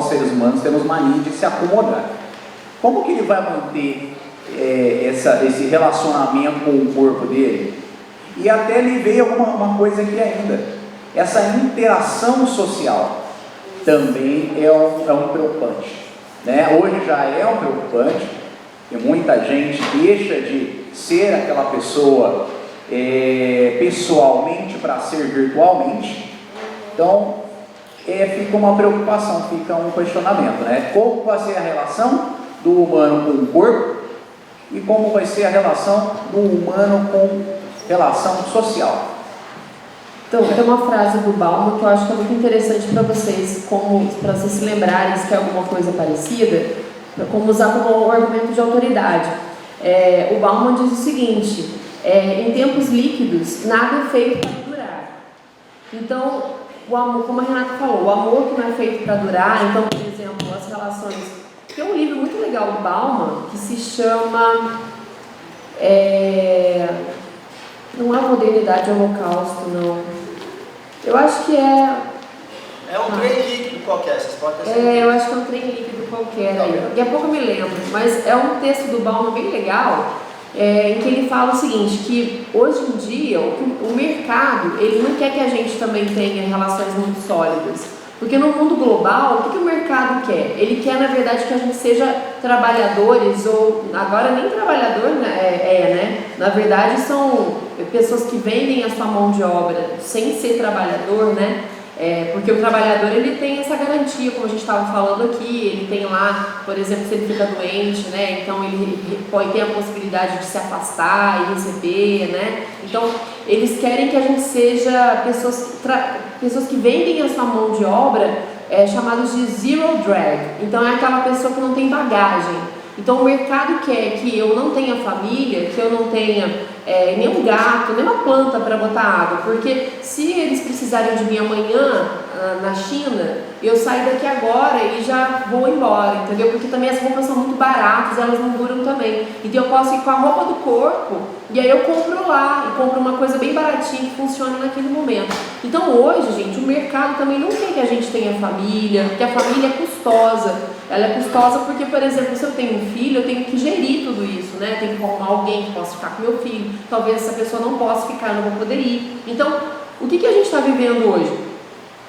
seres humanos temos mania de se acomodar. Como que ele vai manter esse relacionamento com o corpo dele? E até lhe veio uma coisa aqui ainda, essa interação social também é um preocupante, né? Hoje já é um preocupante, e muita gente deixa de ser aquela pessoa pessoalmente para ser virtualmente. Então fica uma preocupação, fica um questionamento, né? Como vai ser a relação do humano com o corpo e como vai ser a relação do humano com relação social. Então, tem uma frase do Bauman que eu acho que é muito interessante para vocês, para vocês se lembrarem se tem alguma coisa parecida, como usar como um argumento de autoridade. O Bauman diz o seguinte: em tempos líquidos, nada é feito para durar. Então, o amor, como a Renata falou, o amor que não é feito para durar. Então, por exemplo, as relações. Tem um livro muito legal do Bauman que se chama não é Modernidade e Holocausto, não. Eu acho que é um trem líquido qualquer, vocês podem ter certeza. eu acho que é um trem líquido qualquer aí. Daqui a pouco eu me lembro, mas é um texto do Bauman bem legal, em que ele fala o seguinte, que hoje em dia o mercado, ele não quer que a gente também tenha relações muito sólidas. Porque no mundo global, o que o mercado quer? Ele quer, na verdade, que a gente seja trabalhadores, ou agora nem trabalhador né? Na verdade, são pessoas que vendem a sua mão de obra sem ser trabalhador, né? Porque o trabalhador ele tem essa garantia, como a gente estava falando aqui, ele tem lá, por exemplo, se ele fica doente, né? Então ele pode ter a possibilidade de se afastar e receber, né? Então eles querem que a gente seja pessoas que vendem a sua mão de obra, chamados de zero drag. Então é aquela pessoa que não tem bagagem. Então o mercado quer que eu não tenha família, que eu não tenha nenhum gato, nenhuma planta para botar água, porque se eles precisarem de mim amanhã na China, eu saio daqui agora e já vou embora, entendeu? Porque também as roupas são muito baratas, elas não duram também. Então eu posso ir com a roupa do corpo e aí eu compro lá, e compro uma coisa bem baratinha que funcione naquele momento. Então hoje, gente, o mercado também não quer que a gente tenha família, porque a família é custosa. Ela é custosa porque, por exemplo, se eu tenho um filho, eu tenho que gerir tudo isso, né? Tenho que arrumar alguém que possa ficar com meu filho. Talvez essa pessoa não possa ficar, eu não vou poder ir. Então, o que a gente está vivendo hoje?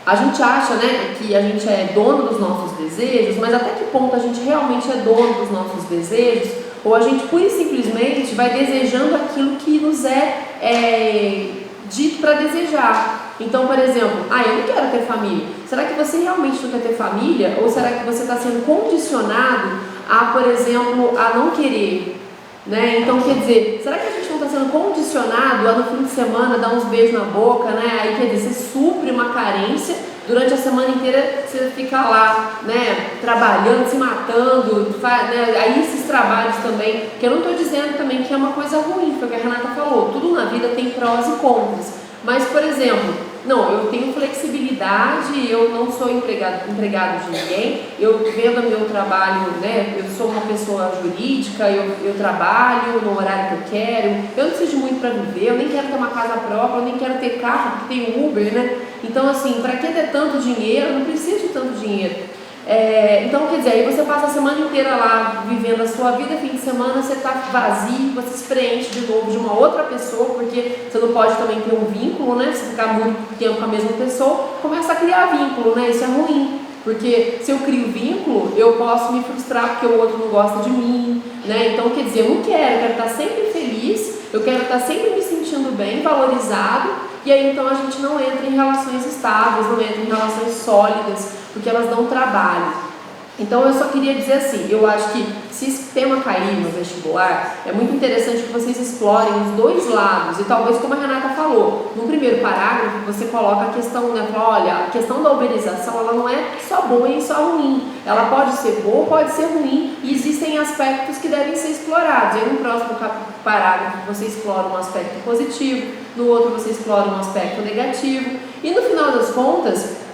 A gente acha, né, que a gente é dono dos nossos desejos, mas até que ponto a gente realmente é dono dos nossos desejos? Ou a gente pura e simplesmente vai desejando aquilo que nos é dito para desejar? Então, por exemplo, eu não quero ter família. Será que você realmente não quer ter família? Ou será que você está sendo condicionado a, por exemplo, a não querer? Né? Então, quer dizer, será que a gente não está sendo condicionado a no fim de semana dar uns beijos na boca, né? Aí, quer dizer, você supre uma carência, durante a semana inteira você fica lá, né, trabalhando, se matando, né? Aí esses trabalhos também, que eu não estou dizendo também que é uma coisa ruim, foi o que a Renata falou, tudo na vida tem prós e contras. Mas, por exemplo, não, eu tenho flexibilidade, eu não sou empregado de ninguém, eu vendo o meu trabalho, né, eu sou uma pessoa jurídica, eu trabalho no horário que eu quero, eu não preciso muito para viver, eu nem quero ter uma casa própria, eu nem quero ter carro, porque tem Uber, né? Então, assim, para que ter tanto dinheiro? Eu não preciso de tanto dinheiro. Então, quer dizer, aí você passa a semana inteira lá vivendo a sua vida, fim de semana você está vazio, você se preenche de novo de uma outra pessoa, porque você não pode também ter um vínculo, né? Se ficar muito tempo com a mesma pessoa, começa a criar vínculo, né? Isso é ruim, porque se eu crio vínculo, eu posso me frustrar porque o outro não gosta de mim, né? Então, quer dizer, eu quero estar sempre feliz, eu quero estar sempre me sentindo bem, valorizado. E aí então a gente não entra em relações estáveis, não entra em relações sólidas, porque elas dão trabalho. Então eu só queria dizer assim, eu acho que se esse tema cair no vestibular, é muito interessante que vocês explorem os dois lados, e talvez como a Renata falou, no primeiro parágrafo você coloca a questão, né, fala, olha, a questão da uberização, ela não é só boa e só ruim, ela pode ser boa, pode ser ruim, e existem aspectos que devem ser explorados. Aí no próximo parágrafo você explora um aspecto positivo, no outro você explora um aspecto negativo, e no final das contas,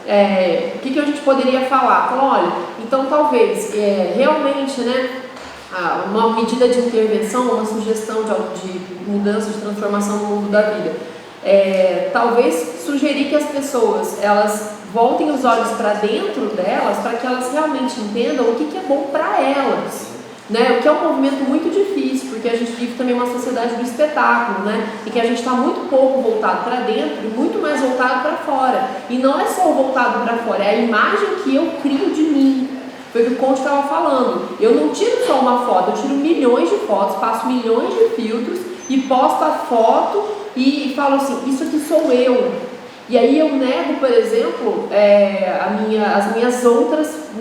o que a gente poderia falar? Falar, olha, então talvez realmente, né, uma medida de intervenção, uma sugestão de mudança, de transformação no mundo da vida, talvez sugerir que as pessoas elas voltem os olhos para dentro delas, para que elas realmente entendam o que é bom para elas. Né? O que é um movimento muito difícil, porque a gente vive também uma sociedade do espetáculo, né? E que a gente está muito pouco voltado para dentro e muito mais voltado para fora. E não é só o voltado para fora, é a imagem que eu crio de mim. Foi o que o Conte estava falando. Eu não tiro só uma foto, eu tiro milhões de fotos, passo milhões de filtros e posto a foto e falo assim, isso aqui sou eu. E aí eu nego, por exemplo,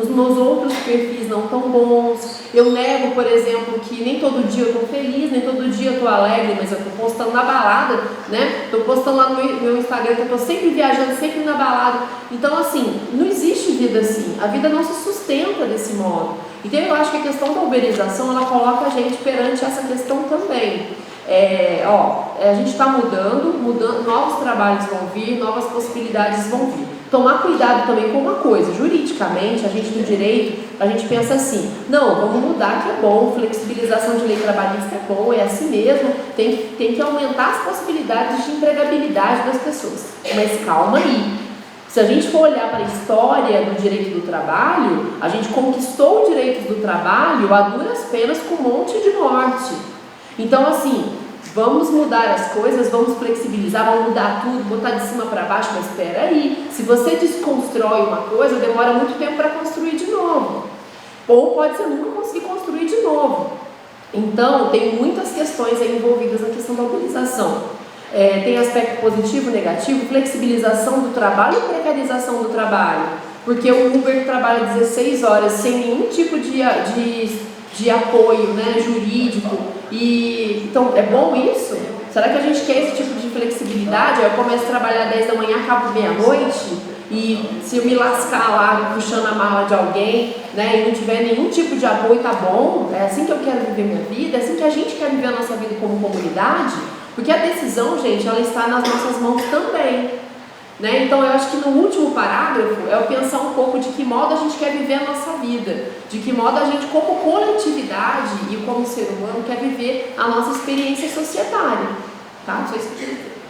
os meus outros perfis não tão bons. Eu nego, por exemplo, que nem todo dia eu estou feliz, nem todo dia eu estou alegre, mas eu estou postando na balada, né? Estou postando lá no meu Instagram que eu estou sempre viajando, sempre na balada. Então, assim, não existe vida assim. A vida não se sustenta desse modo. Então eu acho que a questão da uberização, ela coloca a gente perante essa questão também. A gente está mudando, novos trabalhos vão vir, novas possibilidades vão vir. Tomar cuidado também com uma coisa, juridicamente, a gente do direito, a gente pensa assim, não, vamos mudar que é bom, flexibilização de lei trabalhista é bom, é assim mesmo, tem que aumentar as possibilidades de empregabilidade das pessoas. Mas calma aí, se a gente for olhar para a história do direito do trabalho, a gente conquistou os direitos do trabalho a duras penas com um monte de morte. Então, assim, vamos mudar as coisas, vamos flexibilizar, vamos mudar tudo, botar de cima para baixo, mas espera aí, se você desconstrói uma coisa, demora muito tempo para construir de novo. Ou pode ser nunca conseguir construir de novo. Então, tem muitas questões aí envolvidas na questão da uberização. tem aspecto positivo, negativo, flexibilização do trabalho e precarização do trabalho. Porque o Uber trabalha 16 horas sem nenhum tipo de apoio, né, jurídico. Então, é bom isso? Será que a gente quer esse tipo de flexibilidade? Eu começo a trabalhar 10 da manhã, acabo meia-noite, e se eu me lascar lá puxando a mala de alguém, né, e não tiver nenhum tipo de apoio, tá bom? É assim que eu quero viver minha vida? É assim que a gente quer viver a nossa vida como comunidade? Porque a decisão, gente, ela está nas nossas mãos também. Né? Então eu acho que no último parágrafo é eu pensar um pouco de que modo a gente quer viver a nossa vida, de que modo a gente como coletividade e como ser humano quer viver a nossa experiência societária, tá? Só isso que eu queria dizer.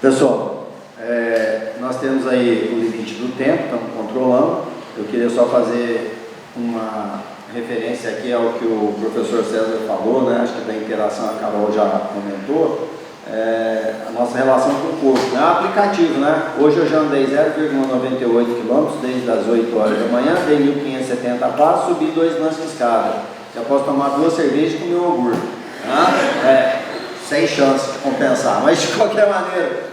Pessoal, nós temos aí o limite do tempo, estamos controlando. Eu queria só fazer uma referência aqui ao que o professor César falou, né? Acho que da interação a Carol já comentou. A nossa relação com o corpo, é um aplicativo, né? Hoje eu já andei 0,98 km desde as 8 horas da manhã, dei 1.570 passos, subi 2 lances de escada. Já posso tomar 2 cervejas e comer um hambúrguer. Sem chance de compensar, mas de qualquer maneira,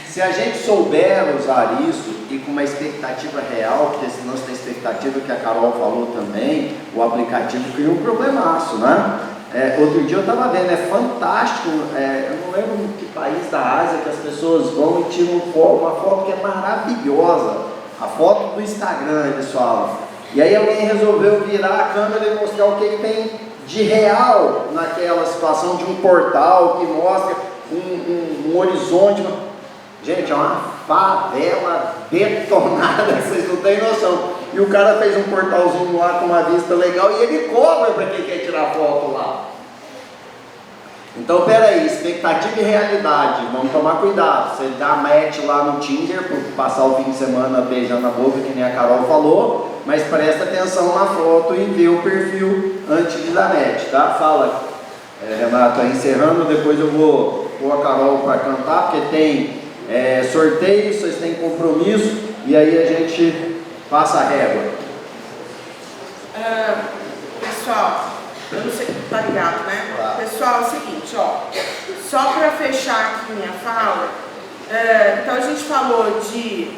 se a gente souber usar isso e com uma expectativa real, porque senão você tem expectativa que a Carol falou também, o aplicativo cria um problemaço, né? Outro dia eu estava vendo, é fantástico, eu não lembro em que país da Ásia que as pessoas vão e tiram uma foto que é maravilhosa, a foto do Instagram, eles falam. E aí alguém resolveu virar a câmera e mostrar o que tem de real naquela situação de um portal que mostra um horizonte. Gente, é uma favela betonada, vocês não têm noção. E o cara fez um portalzinho lá com uma vista legal e ele cobra para quem quer tirar foto lá. Então, peraí, expectativa e realidade, vamos tomar cuidado. Você dá match lá no Tinder, para passar o fim de semana beijando a boca, que nem a Carol falou, mas presta atenção na foto e vê o perfil antes de dar match, tá? Fala, Renato, encerrando, depois eu vou pôr a Carol para cantar, porque tem sorteio, vocês têm compromisso, e aí a gente passa a régua. Pessoal, eu não sei, tá ligado, né? Claro. Pessoal, é o seguinte, ó, só para fechar aqui minha fala, então a gente falou de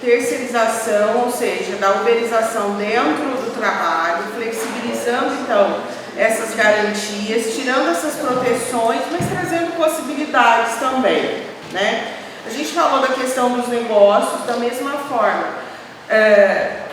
terceirização, ou seja, da uberização dentro do trabalho, flexibilizando então essas garantias, tirando essas proteções, mas trazendo possibilidades também, né? A gente falou da questão dos negócios da mesma forma,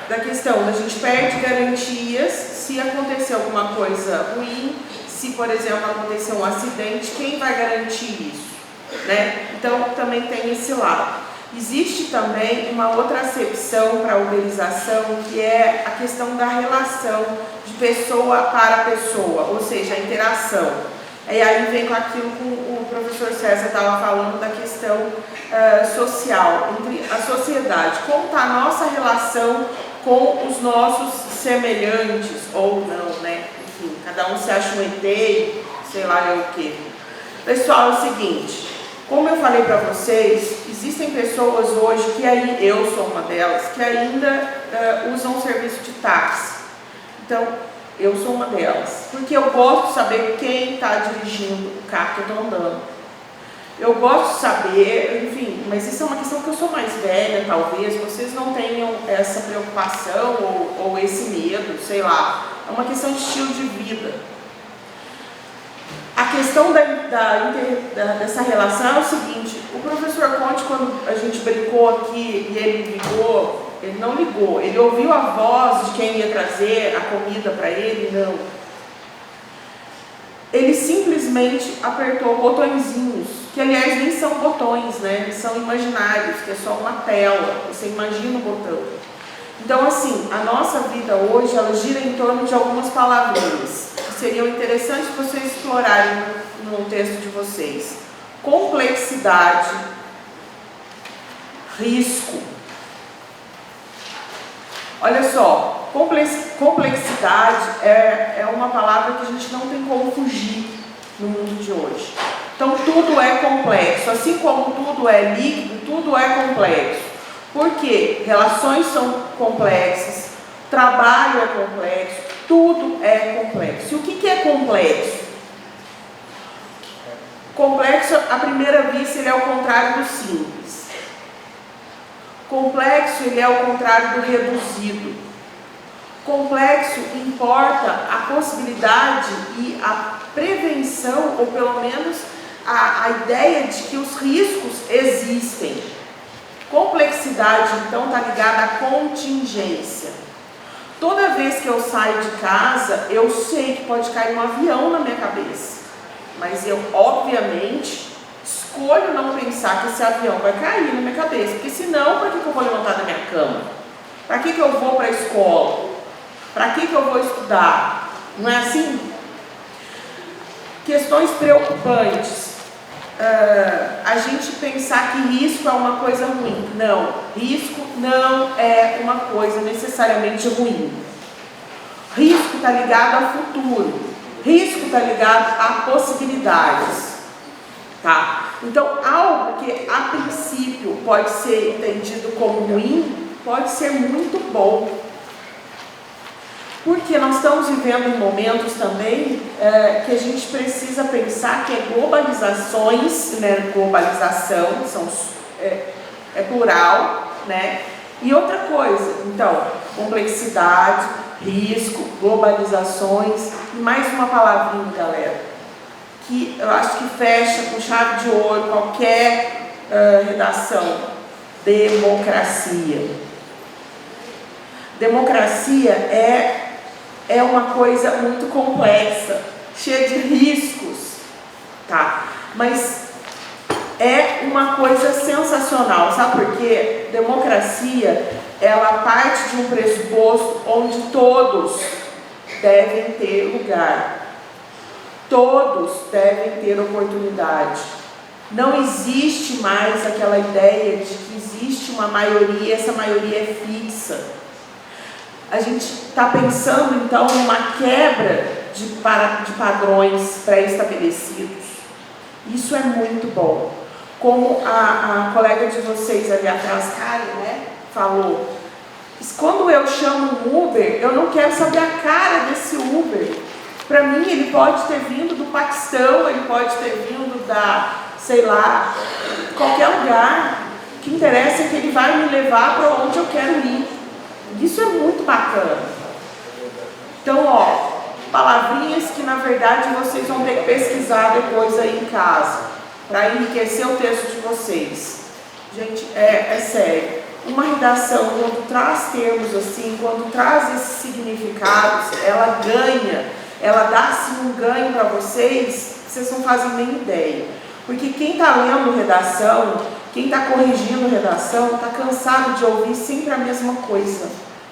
da questão da gente perde garantias se acontecer alguma coisa ruim, se por exemplo acontecer um acidente, quem vai garantir isso, né? Então também tem esse lado. Existe também uma outra acepção para a uberização, que é a questão da relação de pessoa para pessoa, ou seja, a interação. E aí vem com aquilo que o professor César estava falando da questão social, entre a sociedade, como está a nossa relação com os nossos semelhantes, ou não, né? Enfim, cada um se acha um ET, sei lá o quê. Pessoal, é o seguinte, como eu falei para vocês, existem pessoas hoje, que aí eu sou uma delas, que ainda usam o serviço de táxi. Então, eu sou uma delas, porque eu gosto de saber quem está dirigindo o carro que eu estou andando. Eu gosto de saber, enfim, mas isso é uma questão que eu sou mais velha, talvez, vocês não tenham essa preocupação ou esse medo, sei lá. É uma questão de estilo de vida. A questão dessa relação é o seguinte, o professor Conte, quando a gente brincou aqui e ele ligou, ele não ligou, ele ouviu a voz de quem ia trazer a comida para ele, não. Ele simplesmente apertou botõezinhos, que aliás nem são botões, né? Eles são imaginários, que é só uma tela, você imagina o botão. Então assim, a nossa vida hoje, ela gira em torno de algumas palavrinhas, que seriam interessantes vocês explorarem no texto de vocês. Complexidade, risco. Olha só, complexidade é uma palavra que a gente não tem como fugir no mundo de hoje. Então tudo é complexo, assim como tudo é líquido, tudo é complexo. Por quê? Relações são complexas, trabalho é complexo, tudo é complexo. E o que é complexo? Complexo, à primeira vista, ele é o contrário do simples. Complexo, ele é o contrário do reduzido. Complexo importa a possibilidade e a prevenção, ou pelo menos a ideia de que os riscos existem. Complexidade, então, está ligada à contingência. Toda vez que eu saio de casa, eu sei que pode cair um avião na minha cabeça. Mas eu, obviamente, escolho não pensar que esse avião vai cair na minha cabeça. Porque senão, para que eu vou levantar da minha cama? Para que eu vou para a escola? Para que eu vou estudar? Não é assim? Questões preocupantes. A gente pensar que risco é uma coisa ruim. Não, risco não é uma coisa necessariamente ruim. Risco está ligado ao futuro. Risco está ligado a possibilidades. Tá? Então, algo que a princípio pode ser entendido como ruim, pode ser muito bom. Porque nós estamos vivendo momentos também que a gente precisa pensar que é globalizações, né? Globalização, é plural, né? E outra coisa, então, complexidade, risco, globalizações, e mais uma palavrinha, galera, que eu acho que fecha com chave de ouro qualquer redação: democracia. Democracia é uma coisa muito complexa, cheia de riscos, tá? Mas é uma coisa sensacional, sabe por quê? Democracia, ela parte de um pressuposto onde todos devem ter lugar, todos devem ter oportunidade. Não existe mais aquela ideia de que existe uma maioria, essa maioria é fixa. A gente está pensando, então, numa quebra de padrões pré-estabelecidos. Isso é muito bom. Como a colega de vocês ali atrás, Karen, né, falou, quando eu chamo um Uber, eu não quero saber a cara desse Uber. Para mim, ele pode ter vindo do Paquistão, ele pode ter vindo da, sei lá, qualquer lugar. O que interessa é que ele vai me levar para onde eu quero ir. Isso é muito bacana. Então, ó, palavrinhas que na verdade vocês vão ter que pesquisar depois aí em casa, para enriquecer o texto de vocês. Gente, é sério. Uma redação, quando traz termos assim, quando traz esses significados, ela ganha, ela dá assim um ganho para vocês, que vocês não fazem nem ideia. Porque quem está lendo redação, quem está corrigindo redação, está cansado de ouvir sempre a mesma coisa.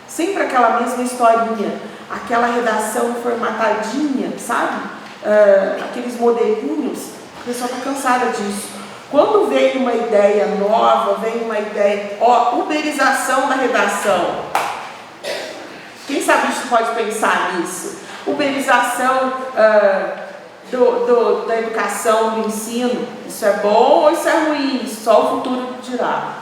Sempre aquela mesma historinha, aquela redação formatadinha, sabe? Aqueles modelinhos, a pessoa está cansada disso. Quando vem uma ideia nova, vem uma ideia, uberização da redação. Quem sabe a gente pode pensar nisso? Uberização da educação, do ensino. Isso é bom ou isso é ruim? Só o futuro dirá.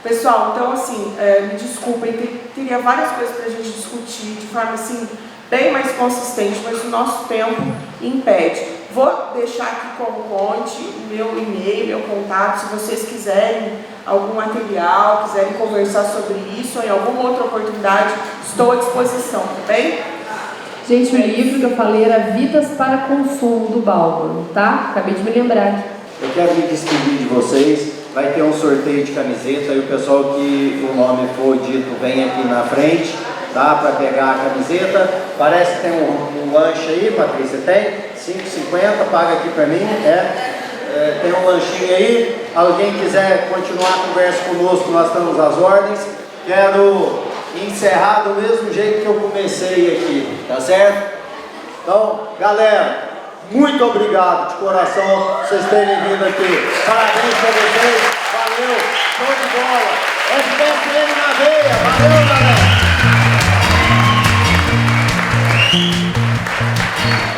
Pessoal, então assim, me desculpem, teria várias coisas para a gente discutir de forma assim, bem mais consistente, mas o nosso tempo impede. Vou deixar aqui como fonte o meu e-mail, meu contato, se vocês quiserem algum material, quiserem conversar sobre isso ou em alguma outra oportunidade, estou à disposição, tá bem? Gente, o livro que eu falei era Vidas para Consumo, do Bauman, tá? Acabei de me lembrar aqui. Eu quero me despedir de vocês. Vai ter um sorteio de camiseta e o pessoal que o nome for dito vem aqui na frente, tá? Para pegar a camiseta. Parece que tem um lanche aí, Patrícia, tem? R$5,50, paga aqui para mim, tem um lanchinho aí. Alguém quiser continuar a conversa conosco, nós estamos às ordens. Quero encerrar do mesmo jeito que eu comecei aqui, tá certo? Então, galera, muito obrigado de coração por vocês terem vindo aqui. Parabéns para vocês. Valeu. Show de bola. FPFM na veia. Valeu, galera.